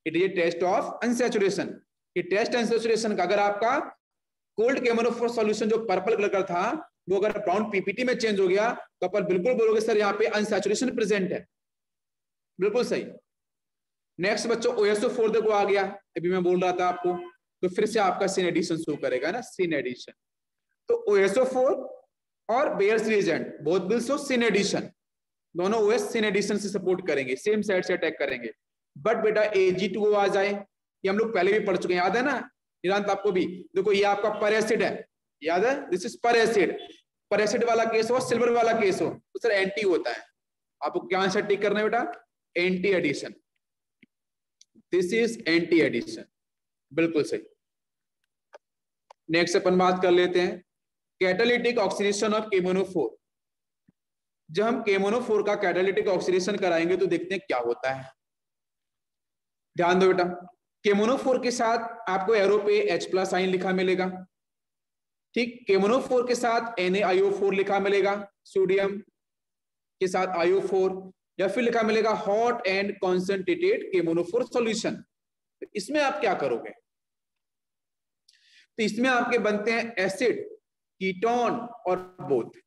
it is a test of unsaturation. ये टेस्ट अनसैचुरेशन का अगर आपका कोल्ड KMnO4 सॉल्यूशन जो पर्पल कलर का था वो अगर ब्राउन PPT में चेंज हो गया तो अपन बिल्कुल बोलोगे सर यहाँ पे अनसैचुरेशन प्रेजेंट है, बिल्कुल सही। नेक्स्ट बच्चों OSO4 देखो आ गया, अभी मैं बोल रहा था आपको, तो फिर से आपका सिन एडिशन शो करेगा ना, सिन एडिशन। तो OSO4 और Baeyer's reagent both will show syn addition, दोनों OH सिन एडिशन से सपोर्ट करेंगे, सेम साइड से अटैक करेंगे। बट बेटा Ag2O आ जाए, ये हम लोग पहले भी पढ़ चुके हैं, याद है ना निरांत आपको भी। देखो ये आपका पर एसिड है, याद है, दिस इज पर एसिड। पर एसिड वाला केस हो, सिल्वर वाला केस हो तो सर एंटी होता है। आपको क्या आंसर टिक करना है बेटा, anti addition, this is anti addition, बिल्कुल सही। नेक्स्ट अपन बात कर लेते हैं कैटालिटिक ऑक्सीडेशन ऑफ KMnO4। जब हम KMnO4 का कैटालिटिक ऑक्सीडेशन कराएंगे तो देखते हैं क्या होता है। ध्यान दो बेटा, KMnO4 के साथ आपको एरो पे H+ आयन लिखा मिलेगा, ठीक। KMnO4 के साथ NaIO4 लिखा मिलेगा, सोडियम के साथ IO4, या फिर लिखा मिलेगा hot and concentrated KMnO4 solution. तो इसमें आप क्या करोगे, तो इसमें आपके बनते हैं एसिड, कीटोन और बोथ।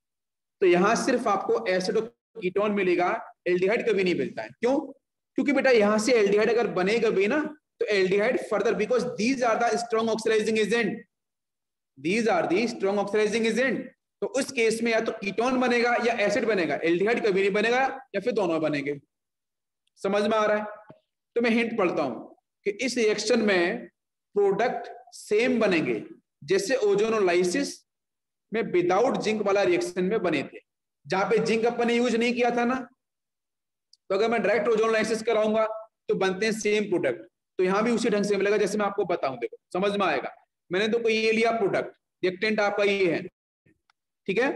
तो यहां सिर्फ आपको एसिड और कीटोन मिलेगा, एल्डिहाइड कभी नहीं मिलता है। क्यों, क्योंकि बेटा यहां से एल्डिहाइड अगर बनेगा भी ना तो aldehyde further, because these are the strong oxidising agent, these are the strong oxidising agent. तो उस केस में या तो कीटोन बनेगा या एसिड बनेगा, एल्डिहाइड कभी नहीं बनेगा, या फिर दोनों बनेंगे। समझ में आ रहा है। तो मैं हिंट पढ़ता हूं कि इस रिएक्शन में प्रोडक्ट सेम बनेंगे जैसे ओजोनोलाइसिस में विदाउट जिंक वाला रिएक्शन में बने थे, जहां पे जिंक अपन ने यूज नहीं किया था ना। तो अगर मैं डायरेक्ट ओजोनोलाइसिस कराऊंगा तो बनते हैं सेम प्रोडक्ट। तो यहां भी उसी ढंग से मिलेगा जैसे मैं आपको बताऊं, देखो समझ में आएगा। मैंने तो कोई ये लिया प्रोडक्ट, रिएक्टेंट आपका ये है, ठीक है,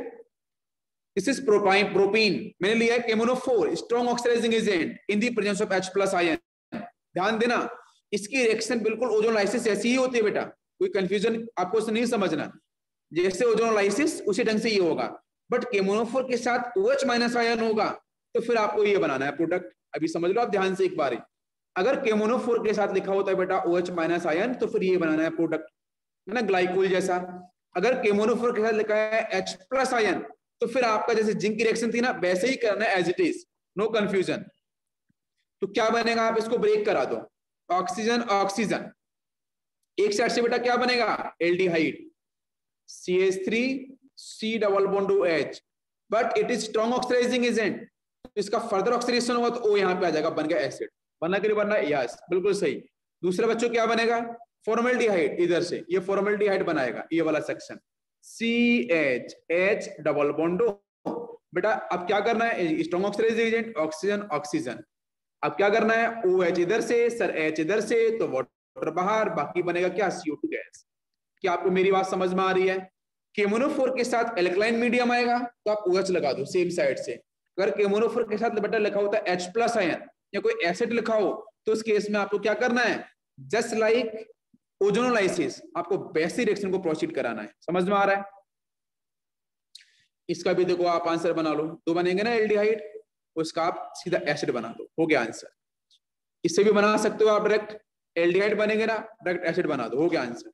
दिस इज प्रोपीन। मैंने लिया है KMnO4 strong oxidising agent in the presence of H+ ion. ध्यान देना, इसकी रिएक्शन बिल्कुल ओजोनोलाइसिस ऐसी ही होती है बेटा, कोई कंफ्यूजन आपको नहीं समझना। जैसे ओजोनोलाइसिस उसी ढंग से ये होगा, बट KMnO4 के साथ OH- आयन होगा तो फिर आपको ये बनाना है प्रोडक्ट। अभी समझ लो आप ध्यान से एक बार, अगर KMnO4 के साथ लिखा होता है बेटा OH- आयन तो फिर ये बनाना है प्रोडक्ट, है ना, ग्लाइकोल जैसा। अगर KMnO4 के साथ लिखा है H+ आयन तो फिर आपका जैसे जिंक की रिएक्शन थी ना वैसे ही करना है as it is, no confusion. तो क्या बनेगा, आप इसको ब्रेक करा दो, ऑक्सीजन ऑक्सीजन, एक साइड से बेटा क्या बनेगा, aldehyde CH3C double bond OH, but it is strong oxidising agent. इसका फर्दर ऑक्सीडेशन होगा तो O यहाँ पे आ जाएगा, बन गया एसिड। बनना कि नहीं बनना, यस बिल्कुल सही। दूसरे बच्चों क्या बनेगा, फॉर्मल्डिहाइड, इधर से ये फॉर्मल्डिहाइड बनाएगा, ये वाला section CH double bond O। बेटा अब क्या करना है, strong oxidising agent, oxygen oxygen. अब क्या करना है, OH इधर से, सर H इधर से, तो वाटर बाहर, बाकी बनेगा क्या, CO2 गैस। क्या आपको मेरी बात समझ में आ रही है? केमोनोफोर के साथ एल्कलाइन मीडियम आएगा तो आप OH लगा दो सेम साइड से। अगर केमोनोफोर के साथ बेटा लिखा होता है H+ आयन या कोई एसिड लिखा हो तो उस केस में आपको क्या करना है, जस्ट लाइक ओजोनोलाइसिस, आपको वैसी रिएक्शन को प्रोसीड कराना है। समझ में आ रहा है? इसका भी देखो आप आंसर बना लो, दो बनेंगे ना एल्डिहाइड, उसका आप सीधा एसिड बना दो, हो गया आंसर। इससे भी बना सकते हो आप डायरेक्ट, एल्डिहाइड बनेंगे ना डायरेक्ट एसिड बना दो, हो गया आंसर।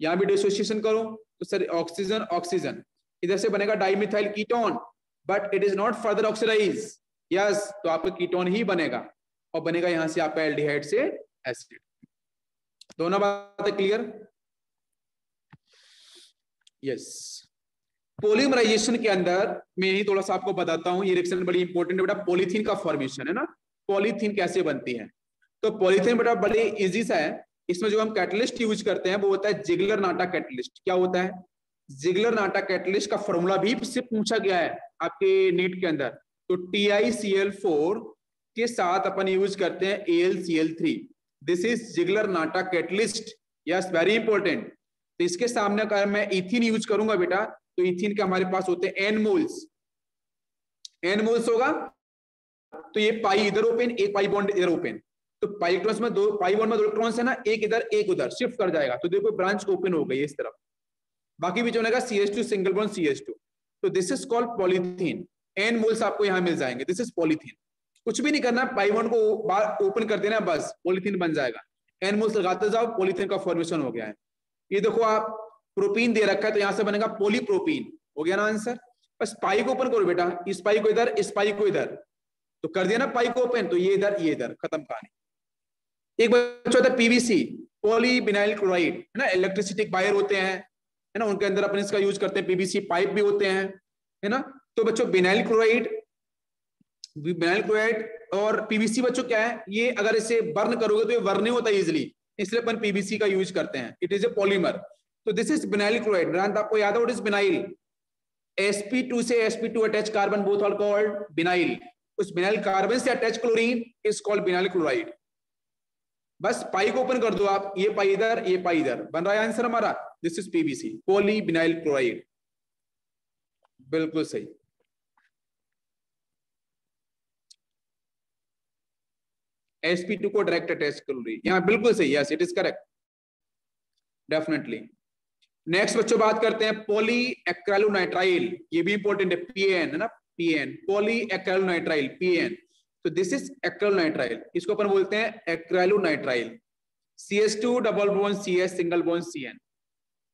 यहां भी डिसोसिएशन करो तो सर ऑक्सीजन ऑक्सीजन, इधर से बनेगा dimethyl ketone, but it is not further oxidize, yes, तो आपका कीटोन ही बनेगा और बनेगा यहां से आपका एल्डिहाइड से एसिड। दोनों बातें क्लियर? यस। पॉलीमराइजेशन के अंदर मैं यही थोड़ा सा आपको बताता हूं, ये रिएक्शन बड़ी इंपॉर्टेंट है बेटा। पॉलीथीन का फॉर्मेशन है ना, पॉलीथीन कैसे बनती है? तो पॉलीथीन बेटा बड़ी इजी सा है। इसमें जो हम कैटलिस्ट यूज करते हैं वो होता है जिगलर नाटा कैटलिस्ट। क्या होता है? जिगलर नाटा कैटलिस्ट का फॉर्मूला भी से पूछा गया है आपके नीट के अंदर। तो TiCl4 के साथ अपन यूज करते हैं AlCl3, this is Ziggler NATA catalyst, yes, very important. तो इसके सामने अगर मैं इथिन यूज करूंगा बेटा, तो इथिन के हमारे पास होते हैं N मोल्स, N मोल्स होगा तो ये पाई इधर ओपन, एक पाई बॉन्ड इधर ओपन, तो पाई इलेक्ट्रॉन्स में दो, पाई बॉन्ड में दो इलेक्ट्रॉन्स है ना, एक इधर एक उधर शिफ्ट कर जाएगा, तो देखो ब्रांच ओपन हो गई इस तरफ, बाकी भी जो बनेगा CH2 सिंगल बॉन्ड CH2। तो this is called polythene, N moles आपको यहां मिल जाएंगे, दिस इज पॉलीथीन। कुछ भी नहीं करना, पाई बॉन्ड को ओपन कर देना, बस पॉलीथीन बन जाएगा। N मोल्स लगाते जाओ, पॉलीथीन का फॉर्मेशन हो गया है। ये देखो आप प्रोपीन दे रखा है तो यहां से बनेगा पॉलीप्रोपीन, हो गया ना आंसर। बस पाई को ओपन करो बेटा, इस पाई को इधर, इस पाई को इधर, तो कर दिया ना पाई को ओपन, तो ये इधर, खत्म कहानी। एक बच्चा होता है PVC, पॉलीविनाइल क्लोराइड, है ना, इलेक्ट्रिसिटी वायर होते हैं, है ना, उनके अंदर अपन इसका यूज करते हैं, PVC पाइप भी होते हैं, है ना। तो बच्चों विनाइल क्लोराइड और PVC बच्चों क्या है, ये अगर इसे बर्न करोगे तो ये बर्न नहीं होता इजिली, इसलिए अपन PVC का यूज करते हैं, इट इज ए पॉलीमर। तो दिस इज विनाइल क्लोराइड, आपको याद है व्हाट इज विनाइल? sp2 से sp2 attach carbon, both are called vinyl. उस विनाइल कार्बन से attach chlorine is called vinyl chloride. बस पाई को ओपन कर दो आप, ये पाई इधर, ये पाई इधर, बन रहा है आंसर हमारा, this is PVC, poly vinyl chloride, बिल्कुल सही। sp2 को डायरेक्ट अटैच क्लोरीन, यहां बिल्कुल सही, yes it is correct, definitely. Next बच्चों बात करते हैं पॉली एक्राइलोनाइट्राइल, ये भी इंपॉर्टेंट है, PAN है ना, PAN, पॉली एक्राइलोनाइट्राइल, PAN। तो दिस इज एक्राइलोनाइट्राइल, इसको अपन बोलते हैं acrylonitrile, CH2 double bond CH single bond CN।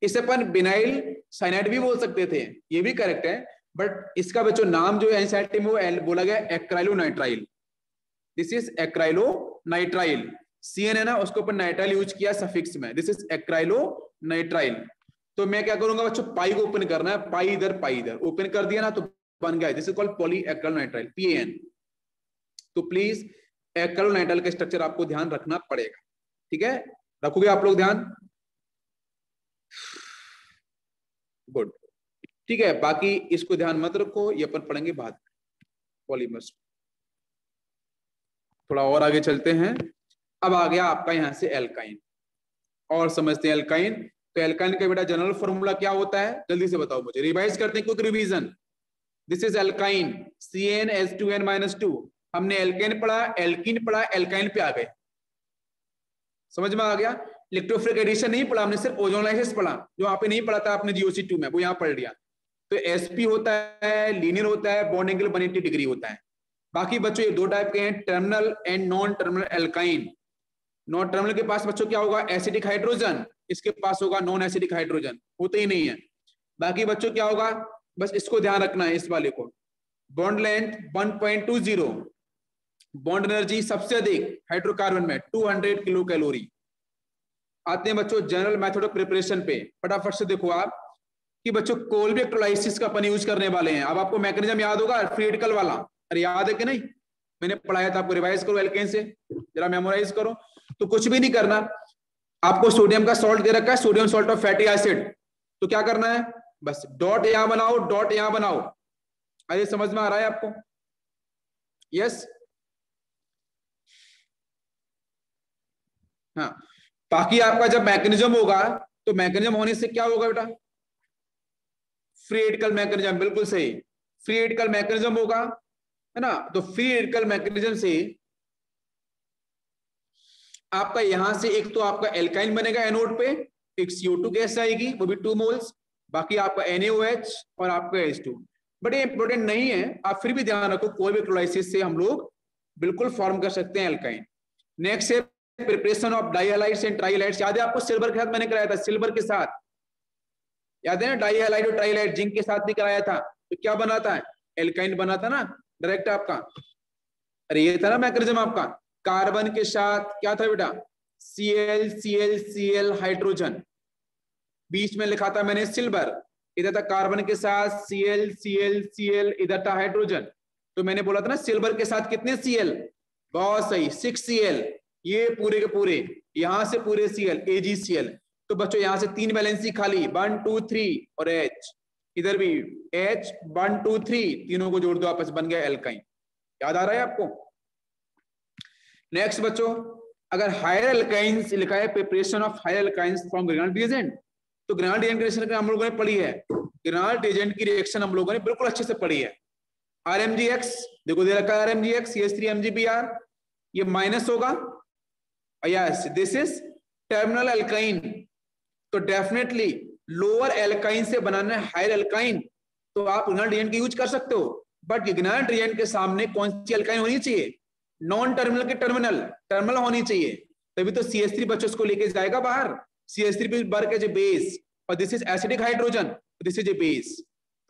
इसे अपन विनाइल साइनाइड भी बोल सकते थे, ये भी करेक्ट है, बट इसका बच्चों नाम जो है एनसीईआरटी में वो बोला गया acrylonitrile, this is acrylonitrile. CN है ना, उसको अपन नाइट्राइल यूज किया सफिक्स में, दिस इज एक्राइलोनाइट्राइल। तो मैं क्या करूंगा बच्चों, पाई को ओपन करना है, पाई इधर ओपन कर दिया ना तो बन गया, this is called poly acrylonitrile, PAN। तो प्लीज एक्राइलोनाइट्राइल का स्ट्रक्चर आपको ध्यान रखना पड़ेगा, ठीक है, रखोगे आप लोग ध्यान? गुड, ठीक है, बाकी इसको ध्यान मत रखो, ये अपन पढ़ेंगे बाद में पॉलीमर्स। थोड़ा और आगे चलते हैं, अब आ गया आपका यहां से एल्काइन, और समझते हैं एल्काइन। तो एल्काइन का बेटा जनरल फॉर्मूला क्या होता है, जल्दी से बताओ मुझे, रिवाइज करते हैं, quick revision. This is alkyne, CnH2n-2। हमने एल्केन पढ़ा, एल्कीन पढ़ा, एल्काइन पे आ गए, समझ में आ गया। इलेक्ट्रोफिलिक एडिशन नहीं पढ़ा हमने, सिर्फ ओजोनलाइसिस पढ़ा, जो आपने नहीं पढ़ा था आपने GOC2 में, वो यहाँ पढ़ लिया। तो sp होता है, लीनियर होता है, बॉन्ड एंगल 180 डिग्री होता है। बाकी बच्चों ये दो टाइप के हैं, terminal and non terminal alkyne. Non terminal के पास बच्चों क्या होगा, एसिडिक हाइड्रोजन, इसके पास होगा नॉन एसिडिक हाइड्रोजन, होते ही नहीं है। बाकी बच्चों क्या होगा, बस इसको ध्यान रखना है, इस वाले को, बॉन्ड लेंथ 1.20, बॉन्ड एनर्जी सबसे अधिक हाइड्रोकार्बन में 200 किलो कैलोरी। आते हैं बच्चों जनरल मेथड ऑफ प्रिपरेशन पे, फटाफट से देखो आप कि बच्चों कोल्बी इलेक्ट्रोलाइसिस का अपन यूज करने वाले हैं। अब आपको मैकेनिज्म याद होगा फ्री रेडिकल वाला, अरे याद है कि नहीं, मैंने पढ़ाया था आपको, रिवाइज करो एल्केन से, जरा मेमोराइज करो। तो कुछ भी नहीं करना, आपको सोडियम का सॉल्ट दे रखा है, sodium salt of fatty acid, तो क्या करना है, बस डॉट यहां बनाओ, डॉट यहां बनाओ। अरे समझ में आ रहा है आपको? यस, हाँ। बाकी आपका जब मैकेनिज्म होगा तो मैकेनिज्म होने से क्या होगा बेटा, फ्री रेडिकल मैकेनिज्म, बिल्कुल सही, फ्री रेडिकल मैकेनिज्म होगा, है ना। तो फ्री रेडिकल मैकेनिज्म से आपका यहां से एक तो आपका एल्काइन बनेगा एनोड पे, एक CO2 गैस आएगी वो भी 2 मोल्स, बाकी आपका NaOH और आपका H2। बड़े इंपॉर्टेंट नहीं है, आप फिर भी ध्यान रखो, कोई भी इलेक्ट्रोलाइसिस से हम लोग बिल्कुल फॉर्म कर सकते हैं एल्काइन। नेक्स्ट है प्रिपरेशन ऑफ डाइहैलाइड्स एंड ट्राइहैलाइड्स। याद है आपको सिल्वर के साथ मैंने कराया था, सिल्वर के साथ याद है ना, डाइहैलाइड और ट्राइहैलाइड जिंक के साथ भी कराया था, तो क्या बना था, एल्काइन बना था ना डायरेक्ट आपका। अरे ये था ना मैकेनिज्म आपका, कार्बन के साथ क्या था बेटा, Cl हाइड्रोजन, बीच में लिखा था मैंने सिल्वर, इधर था कार्बन के साथ Cl, इधर था हाइड्रोजन। तो मैंने बोला था ना सिल्वर के साथ कितने Cl, बहुत सही 6 Cl, ये पूरे के पूरे, यहां से पूरे Cl AgCl। तो बच्चों यहां से 3 वैलेंसी खाली 1 2 3 और H, इधर भी H 1 2 3, तीनों को जोड़ दो आपस, बन गया एल्काइन। याद आ रहा है आपको। नेक्स्ट बच्चों, अगर हायर एल्काइंस लिखा है preparation of higher alkynes from Grignard reagent, तो ग्रेनाल्ड रिएजेंट की रिएक्शन हम लोगों ने पढ़ी है, ग्रेनाल्ड रिएजेंट की रिएक्शन हम लोगों ने बिल्कुल अच्छे से पढ़ी है। RMGX देखो दे रखा है, RMGX CH3MgBr, ये माइनस होगा, yes this is terminal alkyne. तो डेफिनेटली लोअर एल्काइन से बनाना है हायर एल्काइन, तो आप ग्रेनाल्ड रिएजेंट का यूज कर सकते हो, बट ग्रेनाल्ड रिएजेंट के सामने कौन सी एल्काइन होनी चाहिए, नॉन टर्मिनल के टर्मिनल, टर्मिनल होनी चाहिए, तभी तो CH3 बच्चों को लेके जाएगा बाहर। CH3 work as a base और this is acidic hydrogen, this is a base,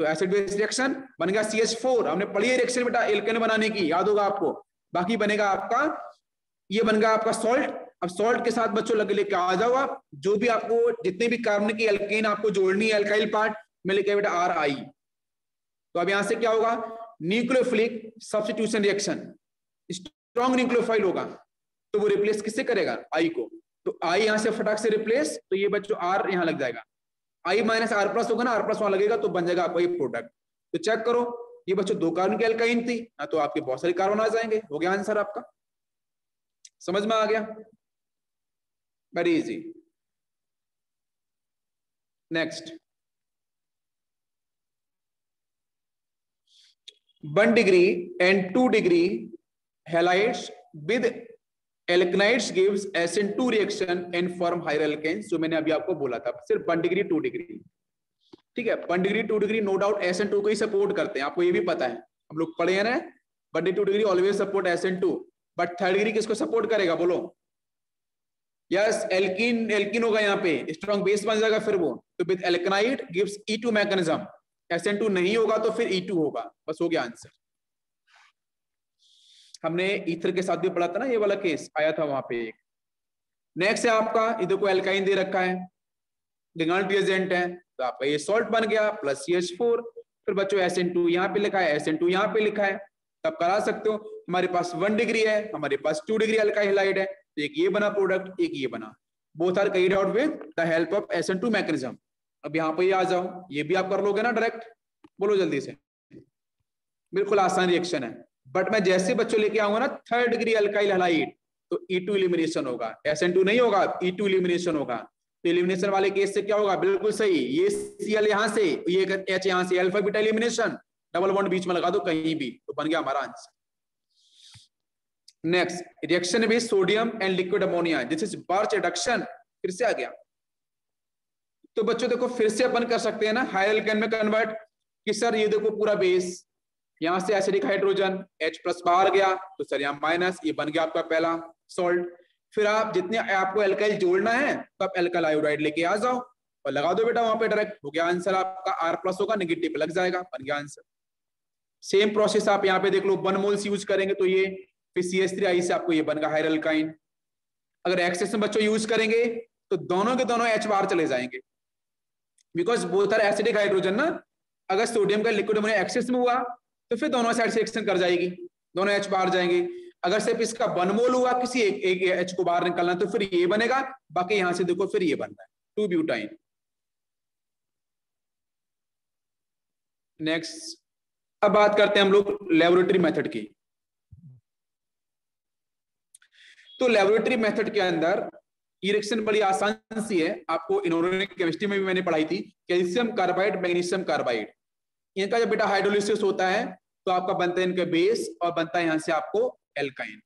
तो एसिड बेस रिएक्शन बन गया CH4। हमने पढ़ी है रिएक्शन बेटा एल्केन बनाने की, याद होगा आपको। बाकी बनेगा आपका, ये बन गया आपका सॉल्ट। अब सॉल्ट के साथ बच्चों लगे लेके आ जाओ आप, जो भी आपको जितने भी कार्बन की एल्केन आपको जोड़नी है एल्काइल पार्ट में लेके बेटा RI। तो अब यहां से क्या होगा, nucleophilic substitution reaction, strong nucleophile होगा, तो वो रिप्लेस किससे करेगा, I को। तो I यहां से फटाक से रिप्लेस, तो ये बच्चों R यहां लग जाएगा, I माइनस R प्लस होगा ना, R प्लस वहां लगेगा, तो बन जाएगा आपका ये प्रोडक्ट। तो चेक करो, ये बच्चों 2 कार्बन की एल्काइन थी ना, तो आपके बहुत सारे कार्बन आ जाएंगे, हो गया आंसर आपका, समझ में आ गया, very easy. Next 1 degree and 2 degree halides with alkynides gives SN2 reaction and form higher alkanes, जो मैंने अभी आपको बोला था, सिर्फ 1 डिग्री 2 डिग्री, ठीक है। 1 degree 2 degree no doubt SN2 को ही सपोर्ट करते हैं, आपको ये भी पता है, हम लोग पढ़े हैं ना, 1 degree 2 degree always support SN2, but 3rd degree किसको सपोर्ट करेगा बोलो, यस एल्कीन, एल्कीन होगा यहाँ पे, स्ट्रॉन्ग बेस बन जाएगा फिर वो, तो with एल्कनाइड gives E2 mechanism, SN2 नहीं होगा तो फिर E2 होगा, बस हो गया आंसर। हमने ईथर के साथ भी पढ़ा था ना, ये वाला केस आया था वहां पे एक। नेक्स्ट है आपका, इधर को एल्काइन दे रखा है, ग्रेनाल्ड रिएजेंट है, तो आपका ये सॉल्ट बन गया प्लस CH4, फिर बच्चों SN2 यहाँ पे लिखा है, SN2 यहाँ पे लिखा है, तब करा सकते हो। हमारे पास 1 डिग्री है, हमारे पास 2 डिग्री अल्काइल हैलाइड है, तो एक ये बना प्रोडक्ट, एक ये बना, both are carried out with the help of SN2 mechanism. अब यहाँ पे आ जाओ, ये भी आप कर लोगे ना डायरेक्ट, बोलो जल्दी से, बिल्कुल आसान रिएक्शन है, बट मैं जैसे बच्चों लेके आऊंगा ना 3rd डिग्री अल्काइल हैलाइड, तो E2 एलिमिनेशन होगा, SN2 नहीं होगा, E2 एलिमिनेशन होगा। तो एलिमिनेशन वाले केस से क्या होगा, बिल्कुल सही, ये Cl यहां से, ये H यहां से, alpha beta elimination, double bond बीच में लगा दो कहीं भी, तो बन गया हमारा answer. Next reaction with sodium and liquid ammonia, this is Birch reduction, फिर से आ गया। तो बच्चों देखो फिर से अपन कर सकते हैं ना हायर एल्केन में कन्वर्ट, कि सर ये देखो पूरा बेस, यहां से एसिडिक हाइड्रोजन H प्लस बाहर गया, तो सर यहाँ माइनस, ये बन गया आपका पहला सॉल्ट। फिर आप जितने आपको एल्काइल जोड़ना है तो आप एल्काइल आयोडाइड लेके आ जाओ और लगा दो बेटा वहां पे डायरेक्ट, हो गया आंसर आपका, R प्लस होगा नेगेटिव लग जाएगा, बन गया आंसर। सेम प्रोसेस आप यहाँ पे देख लो, 1 मोल्स यूज करेंगे तो ये, फिर CH3I से आपको ये बन गया हायर एल्काइन। अगर एक्सेस में बच्चों यूज करेंगे तो दोनों के दोनों H बाहर चले जाएंगे, because both are acidic hydrogen ना। अगर सोडियम का लिक्विड अमोनिया एक्सेस में हुआ तो फिर दोनों साइड से रिएक्शन कर जाएगी, दोनों H बाहर जाएंगे। अगर सिर्फ इसका 1 मोल हुआ, किसी एक H को बाहर निकालना, तो फिर ये बनेगा, बाकी यहां से देखो फिर ये बन रहा है 2 ब्यूटाइन। नेक्स्ट अब बात करते हैं हम लोग लेबोरेटरी मेथड की। तो लेबोरेटरी मेथड के अंदर ये रिएक्शन बड़ी आसान सी है, आपको इनऑर्गेनिक केमिस्ट्री में भी मैंने पढ़ाई थी, कैल्शियम कार्बाइड मैग्नीशियम कार्बाइड, इनका जब बेटा हाइड्रोलिसिस होता है तो आपका बनता है इनका बेस और बनता है यहाँ से आपको एल्काइन।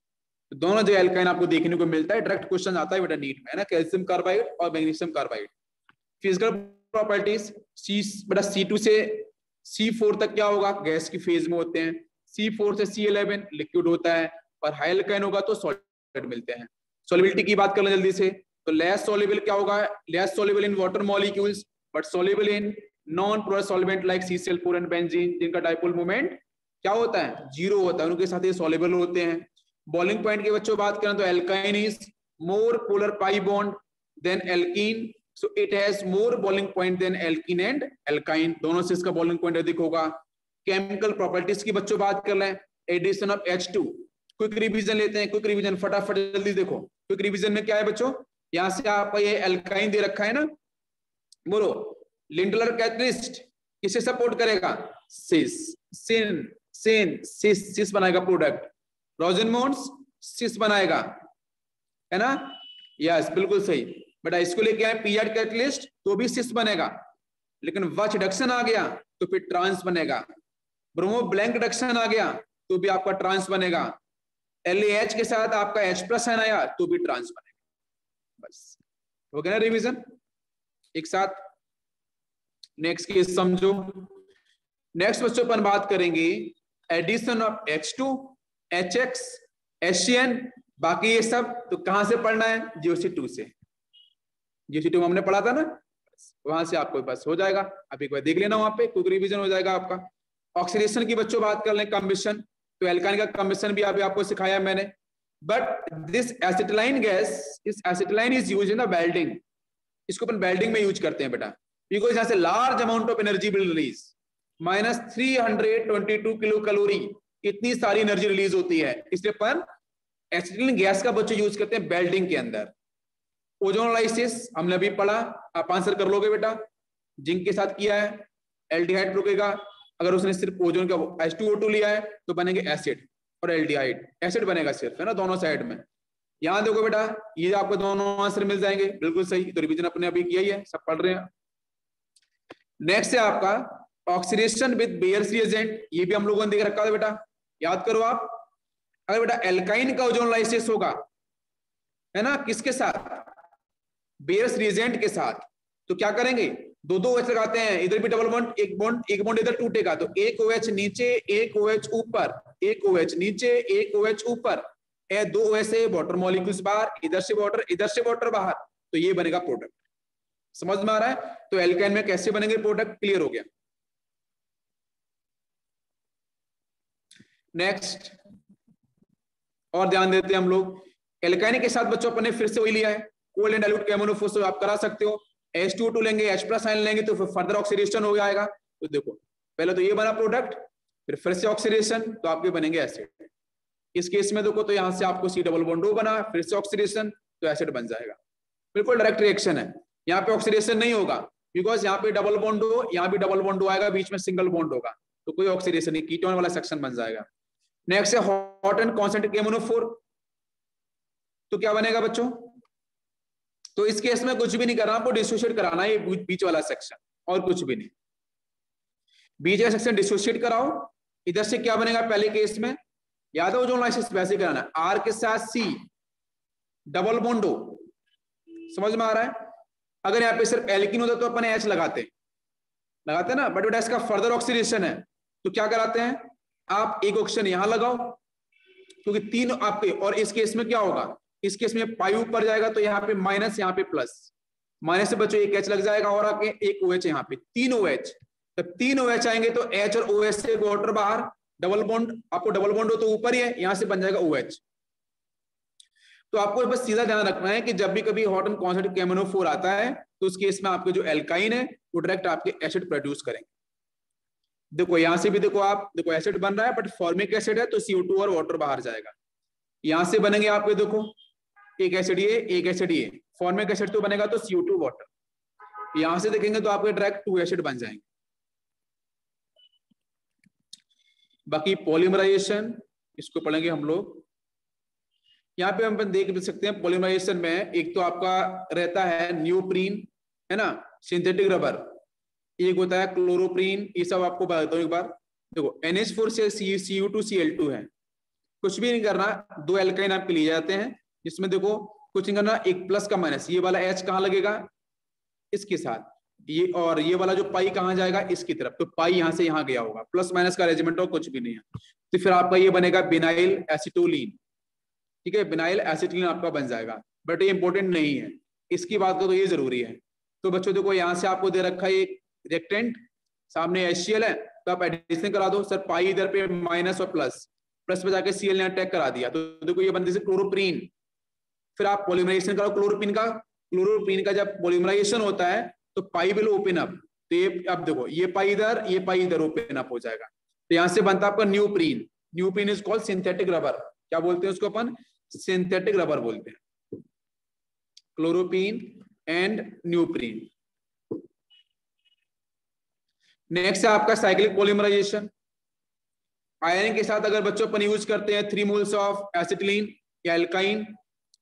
तो दोनों जो एल्काइन आपको देखने को मिलता है, डायरेक्ट क्वेश्चन आता है बेटा नीट में, है ना, कैल्शियम कार्बाइड और मैग्नीशियम कार्बाइड। फिजिकल प्रॉपर्टीज, बेटा C2 से C4 तक क्या होगा, गैस की फेज में होते हैं, C4 से C11 लिक्विड होता है, और हाई एल्काइन होगा तो सॉलिड मिलते हैं। सॉल्युबिलिटी की बात कर लें जल्दी से, तो लेस सॉल्युबल क्या होगा, less soluble in water molecules but soluble in non porous solvent like CCl4 and benzene, जिनका डाइपोल मोमेंट क्या होता है, 0 होता है, उनके साथ ये सॉल्युबल होते हैं। बॉइलिंग पॉइंट की बच्चों बात करें तो alkyne is more polar pi bond than alkene, so it has more boiling point than alkene and alkyne, दोनों से इसका बॉइलिंग पॉइंट अधिक होगा। केमिकल प्रॉपर्टीज की बच्चों बात कर लें, addition of H2, quick revision लेते हैं, क्विक रिवीजन फटाफट जल्दी देखो, क्विक रिवीजन में क्या है बच्चों, यहां से आपका ये एल्काइन दे रखा है ना, बोलो लिंडलर कैटलिस्ट किसे सपोर्ट करेगा, सिस, सिन, सिन, सिस, सिस बनाएगा प्रोडक्ट, रोजेनमोन्स सिस बनाएगा, है ना, यस बिल्कुल सही बेटा। इसको लेके आए पीआर कैटलिस्ट तो भी सिस बनेगा, लेकिन वच रिडक्शन आ गया तो फिर ट्रांस बनेगा, ब्रोमो ब्लैंक रिडक्शन आ गया तो भी आपका ट्रांस बनेगा, LAH के साथ आपका H+ आयन आया तो भी ट्रांस बनेगा। बस हो गया ना रिवीजन एक साथ। नेक्स्ट केस समझो। नेक्स्ट बच्चों अपन बात करेंगे addition of H2, HX, HCN, बाकी ये सब तो कहां से पढ़ना है, GeoC2 से, GeoC2 में हमने पढ़ा था ना, वहां से आपको बस हो जाएगा, आप एक बार देख लेना, वहां पे क्विक रिवीजन हो जाएगा आपका। ऑक्सीडेशन की बच्चों बात कर लें, कम्बिशन, तो एल्काइन का कम्बिशन भी अभी आपको सिखाया मैंने, बट दिस एसिटिलाइन गैस, इस acetylene is used in the welding, इसको अपन वेल्डिंग में यूज करते हैं बेटा, बिकॉज यहाँ से large amount of energy will release, -322 kilo calorie, इतनी सारी एनर्जी रिलीज होती है, इसलिए अपन एसिटिलीन गैस का बच्चों यूज करते हैं वेल्डिंग के अंदर। ओजोनोलाइसिस हमने अभी पढ़ा, आप आंसर कर लोगे बेटा, जिंक के साथ किया है, एल्डिहाइड रुकेगा, अगर उसने सिर्फ ओजोन का H2O2 लिया है तो बनेंगे एसिड, और एल्डिहाइड एसिड बनेगा सिर्फ, है ना, दोनों साइड में। यहां देखो बेटा, ये आपको दोनों आंसर मिल जाएंगे, बिल्कुल सही, तो रिवीजन अपने अभी किया ही है, सब पढ़ रहे हैं। नेक्स्ट है आपका ऑक्सीडेशन विद बेयर्स रिएजेंट, ये भी हम लोगों ने देख रखा था बेटा, याद करो आप, अगर बेटा एल्काइन का ओजोनोलाइसिस होगा, है ना, किसके साथ, बेयर्स रिएजेंट के साथ, तो क्या करेंगे, दो OH लगाते हैं, इधर भी डबल बॉन्ड, एक बॉन्ड इधर टूटेगा, तो एक OH नीचे, एक OH ऊपर, एक OH नीचे, एक OH ऊपर, 2 OH से वाटर मॉलिक्यूल्स बाहर, इधर से वाटर बाहर, तो ये बनेगा प्रोडक्ट। समझ में आ रहा है, तो एल्काइन में कैसे बनेंगे प्रोडक्ट, क्लियर हो गया। नेक्स्ट और ध्यान देते हैं हम लोग, एल्काइन के साथ बच्चों अपने फिर से वही लिया है, कोल्ड एंड डाइल्यूट केमोनोफोर्स आप करा सकते हो, H2O2 लेंगे, H+ आयन लेंगे तो फिर फर्दर ऑक्सीडेशन हो जाएगा। तो देखो पहले तो ये बना प्रोडक्ट, फिर से ऑक्सीडेशन, तो आपके बनेंगे एसिड। इस केस में देखो तो यहाँ से आपको C डबल बॉन्ड O बना, फिर से ऑक्सीडेशन, तो एसिड बन जाएगा, बिल्कुल डायरेक्ट रिएक्शन है। यहाँ पे ऑक्सीडेशन नहीं होगा, बिकॉज यहाँ पे डबल बॉन्ड O, यहाँ भी डबल बॉन्ड O आएगा, बीच में सिंगल बॉन्ड होगा, तो कोई ऑक्सीडेशन नहीं, कीटोन वाला सेक्शन बन जाएगा। नेक्स्ट है हॉट एंड कॉन्सेंट्रेटेड केमोनोफोर, तो क्या बनेगा बच्चों, तो इस केस में कुछ भी नहीं करना, आपको डिसोशिएट कराना है ये बीच वाला सेक्शन, और कुछ भी नहीं, बीच का सेक्शन डिसोशिएट कराओ। इधर से क्या बनेगा पहले केस में, याद है ओजोनोलाइसिस वैसे कराना, R के साथ C डबल बॉन्ड O, समझ में आ रहा है। अगर यहाँ पे सिर्फ एल्कीन होता तो अपन H लगाते ना, बट बेटा इसका फर्दर ऑक्सीडेशन है, तो क्या कराते हैं आप, एक ऑक्सीजन यहां लगाओ, क्योंकि 3 आपके, और इस केस में क्या होगा, इस केस में पाई ऊपर जाएगा तो यहाँ पे माइनस, यहाँ पे प्लस, माइनस से बच्चों एक H लग जाएगा, और आके एक OH, यहाँ पे 3 OH, जब 3 OH आएंगे तो H और OH से वाटर बाहर, डबल बॉन्ड, आपको डबल बॉन्ड हो तो ऊपर ही है, यहां से बन जाएगा OH। तो आपको बस सीधा ध्यान रखना है कि जब भी कभी हॉट एंड कॉन्सेंट्रेटेड केमोनोफोर आता है तो उस केस में आपके जो एल्काइन है वो डायरेक्ट आपके एसिड प्रोड्यूस करेंगे। देखो यहां से भी देखो, आप देखो एसिड बन रहा है, बट फॉर्मिक एसिड है तो CO2 और वाटर बाहर जाएगा। यहां से बनेंगे आपके देखो, एक एसिड ये, एक एसिड ये, फॉर्मिक एसिड तो बनेगा तो CO2 वाटर, यहां से देखेंगे तो आपके डायरेक्ट 2 एसिड बन जाएंगे। बाकी पॉलीमराइजेशन इसको पढ़ेंगे हम लोग यहाँ पे हम देख सकते हैं पॉलीमराइजेशन में एक तो आपका रहता है नियोप्रीन, है ना, सिंथेटिक रबर, एक होता है क्लोरोप्रीन। ये सब आपको बताता हूँ एक बार। देखो NH4 से CU2 Cl2 है, कुछ भी नहीं करना, दो एल्काइन आपके लिए जाते हैं, जिसमें देखो कुछ नहीं करना, एक प्लस का माइनस, ये वाला H कहाँ लगेगा, इसके साथ, ये और ये वाला जो पाई कहाँ जाएगा, इसकी तरफ, तो पाई यहाँ से यहाँ गया होगा, प्लस माइनस का अरेंजमेंट हो, कुछ भी नहीं है। तो फिर आपका ये बनेगा बिनाइल एसिटोलिन, ठीक है, बिनाइल एसिटिलीन आपका बन जाएगा। बट ये इंपॉर्टेंट नहीं है, इसकी बात करो तो ये जरूरी है। तो बच्चों देखो यहाँ से आपको दे रखा है एक रिएक्टेंट, सामने HCl है, तो आप एडिशन करा दो सर, पाई इधर पे माइनस और प्लस, प्लस पे जाके Cl ने अटैक करा दिया, तो देखो ये बनते से क्लोरोप्रीन। फिर आप पॉलीमराइजेशन करो क्लोरोप्रीन का, क्लोरोप्रीन का जब पॉलीमराइजेशन होता है तो पाई विल ओपन अप, तो ये अब देखो ये पाई इधर, ये पाई इधर ओपन अप हो जाएगा, तो यहाँ से बनता है आपका न्यूप्रीन। न्यूप्रीन इज कॉल्ड सिंथेटिक रबर, क्या बोलते हैं उसको अपन, सिंथेटिक रबर बोलते हैं, क्लोरोप्रीन एंड न्यूप्रीन। नेक्स्ट है आपका साइक्लिक पॉलीमराइजेशन। आयरन के साथ अगर बच्चों अपन यूज करते हैं 3 मोल्स ऑफ एसिटिलीन या एल्काइन,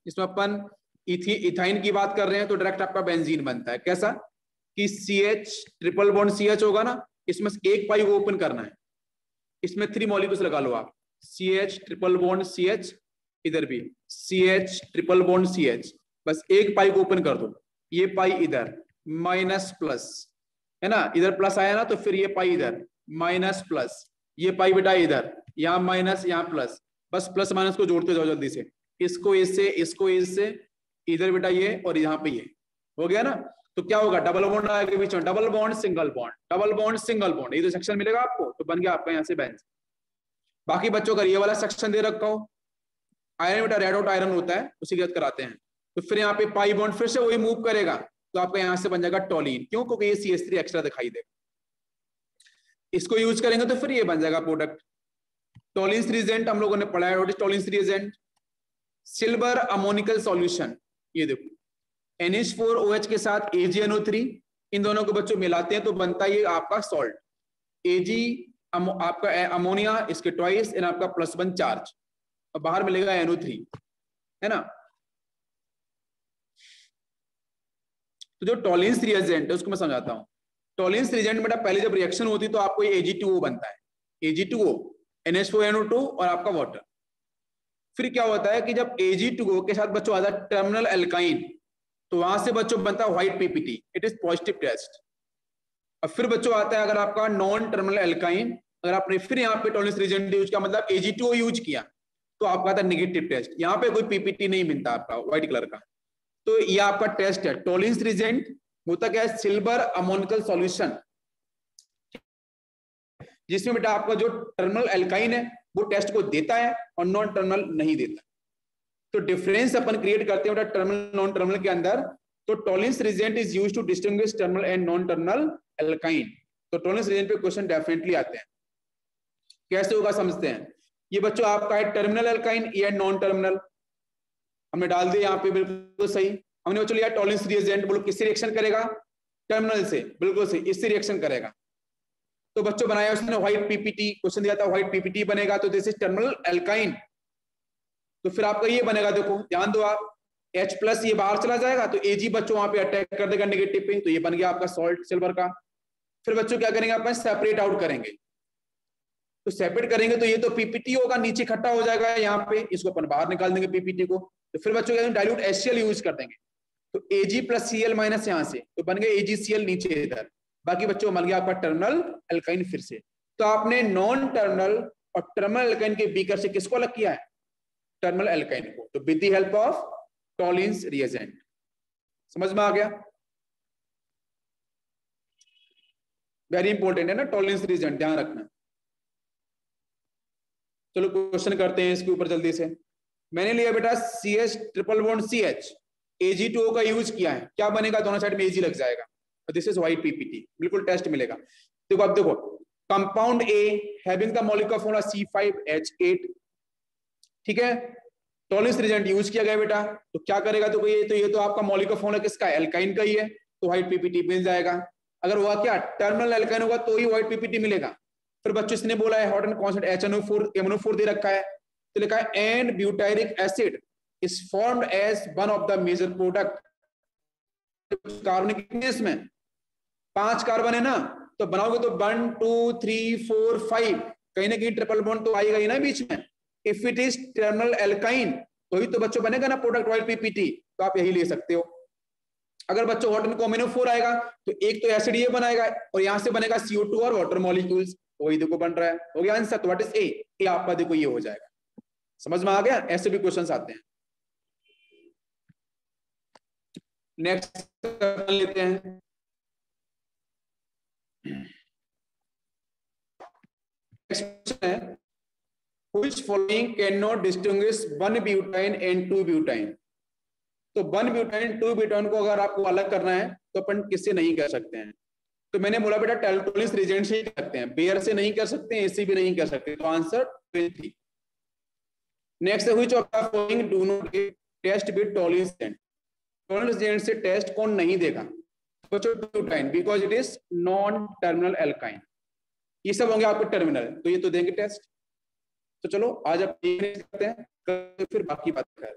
इसमें अपन इथाइन की बात कर रहे हैं, तो डायरेक्ट आपका बेंजीन बनता है। कैसा कि CH ट्रिपल बॉन्ड CH होगा ना, इसमें एक पाई को ओपन करना है, इसमें 3 मॉलिक्यूल्स लगा लो आप, CH ट्रिपल बॉन्ड CH, इधर भी CH ट्रिपल बॉन्ड CH, बस एक पाई को ओपन कर दो, ये पाई इधर माइनस प्लस, है ना, इधर प्लस आया ना, तो फिर ये पाई इधर माइनस प्लस, ये पाई बेटा इधर, यहाँ माइनस यहाँ प्लस, बस प्लस माइनस को जोड़ते जाओ जल्दी से, इसको इससे इधर बेटा ये, और यहाँ पे ये हो गया ना। तो क्या होगा, डबल बॉन्ड आएगा बीच में, double bond single bond, double bond single bond, ये तो सेक्शन मिलेगा आपको, तो बन गया आपका यहाँ से बेंजीन। बाकी बच्चों का ये वाला सेक्शन दे रखा हो, आयरन बेटा रेड आउट आयरन होता है, उसी के कराते हैं, तो फिर यहाँ पे पाई बॉन्ड फिर से वही मूव करेगा, तो आपका यहाँ से बन जाएगा टॉलिन, क्यों, क्योंकि ये CH3 एक्स्ट्रा दिखाई देगा, इसको यूज करेंगे तो फिर ये बन जाएगा प्रोडक्ट। टॉलिन्स रिएजेंट हम लोगों ने पढ़ा है, what is Tollens reagent, silver ammoniacal solution, ये देखो NH4OH के साथ AgNO3, इन दोनों को बच्चों मिलाते हैं तो बनता है ये आपका सॉल्ट, Ag आपका अमोनिया, इसके ट्वाइस, एंड आपका +1 चार्ज, और बाहर मिलेगा NO3, है ना। तो जो टॉलिन्स रिएजेंट है उसको मैं समझाता हूँ। टॉलिन्स रिएजेंट बेटा पहले जब रिएक्शन होती है तो आपको ये Ag2O बनता है, Ag2O, NH4NO2 और आपका वाटर। फिर क्या होता है कि जब Ag2O के साथ बच्चों आता है टर्मिनल एल्काइन, तो वहां से बच्चों बनता है white PPT, it is positive test. और फिर बच्चों आता है अगर आपका नॉन टर्मिनल एल्काइन, अगर आपने फिर यहाँ पे टॉलिन्स रिएजेंट यूज किया, मतलब Ag2O यूज किया, तो आपका आता है नेगेटिव टेस्ट, यहाँ पे कोई PPT नहीं मिलता आपका व्हाइट कलर का। तो ये आपका टेस्ट है टॉलिन्स रिएजेंट, होता क्या है, सिल्वर अमोनिकल सॉल्यूशन, जिसमें बेटा आपका जो टर्मिनल एल्काइन है वो टेस्ट को देता है और नॉन टर्मिनल नहीं देता। तो डिफरेंस अपन क्रिएट करते हैं बेटा टर्मिनल नॉन टर्मिनल के अंदर। तो Tollens reagent is used to distinguish terminal and non terminal alkyne. तो टॉलिन्स रिएजेंट पे क्वेश्चन डेफिनेटली आते हैं, कैसे होगा समझते हैं। ये बच्चों आपका है टर्मिनल एल्काइन या नॉन टर्मिनल, हमने डाल दिया यहाँ पे, बिल्कुल सही। हमने बच्चों लिया टॉलिन्स रिएजेंट, बोलो किससे रिएक्शन करेगा, टर्मिनल से, बिल्कुल सही, इससे रिएक्शन करेगा। तो बच्चों बनाया उसने व्हाइट PPT, क्वेश्चन दिया था व्हाइट PPT बनेगा, तो दिस इज टर्मिनल एल्काइन। तो फिर आपका ये बनेगा, देखो ध्यान दो आप, H+ ये बाहर चला जाएगा, तो Ag बच्चों वहां पे अटैक कर देगा नेगेटिव पे, तो ये बन गया आपका सॉल्ट सिल्वर का। फिर बच्चों क्या करेंगे, अपन सेपरेट आउट करेंगे, तो सेपरेट करेंगे तो ये तो PPT होगा, नीचे इकट्ठा हो जाएगा यहाँ पे, इसको अपन बाहर निकाल देंगे PPT को। तो फिर बच्चों क्या डाइल्यूट HCl यूज कर देंगे, तो Ag+Cl- यहाँ से, तो बन गए AgCl नीचे इधर, बाकी बच्चों बन गया आपका टर्मिनल एल्काइन फिर से। तो आपने नॉन टर्मिनल और टर्मिनल एल्काइन के बीकर से किसको अलग किया है, टर्मिनल एल्काइन को, तो with the help of Tollens reagent. समझ में आ गया, वेरी इंपॉर्टेंट है ना टॉलिन्स रिएजेंट, ध्यान रखना। चलो क्वेश्चन करते हैं इसके ऊपर जल्दी से। मैंने लिया बेटा CH triple bond CH, Ag2O का यूज किया है, क्या बनेगा, दोनों साइड में Ag लग जाएगा, दिस इज व्हाइट PPT, बिल्कुल टेस्ट मिलेगा। देखो अब देखो, compound A having the molecular formula C5H8, ठीक है, टॉलिन्स रिएजेंट यूज किया गया बेटा, तो क्या करेगा, तो ये तो आपका मॉलिक्यूलर फॉर्मूला किसका है, एल्काइन का ही है, तो व्हाइट PPT मिल जाएगा। अगर हुआ क्या, टर्मिनल एल्काइन होगा तो ही व्हाइट PPT मिलेगा। फिर बच्चों इसने बोला है hot and constant HNO4 MNO4 दे रखा है, तो लिखा है and butyric acid is formed as one of the major product. Carbon कितने इसमें 5 कार्बन है ना, तो बनाओगे तो 1 2 3 4 5 कहीं ना कहीं ट्रिपल बॉन्ड तो आएगा ही ना बीच में. If it is terminal alkyne तो ही तो बच्चों बनेगा ना प्रोडक्ट ऑयल पीपीटी, तो आप यही ले सकते हो. अगर बच्चों हॉट एंड कोमिनो4 आएगा तो एक तो एसिड ये बनाएगा और यहां से बनेगा CO2 और वाटर मॉलिक्यूल्स, तो वही देखो बन रहा है. हो गया आंसर. तो व्हाट इज ए आपका देखो ये हो जाएगा. समझ में आ गया. ऐसे भी क्वेश्चंस आते हैं. नेक्स्ट लेते हैं. नेक्स्ट क्वेश्चन है which following cannot distinguish 1 butane and 2 butane. तो 1 ब्यूटाइन 2 ब्यूटाइन को अगर आपको अलग करना है तो अपन किससे नहीं कर सकते हैं. तो मैंने बोला बेटा टैल्टोलिस रिएजेंट से ही कर सकते हैं, बेयर से नहीं कर सकते, एसी भी नहीं कर सकते. तो आंसर 23. नेक्स्ट है which of the following do not test with Tollens agent. Tollens agent से टेस्ट कौन नहीं देगा. तो butyne because it is non terminal alkyne. ये सब होंगे आपके टर्मिनल, तो ये तो देंगे टेस्ट. तो चलो आज आप करते हैं, फिर बाकी बात करें.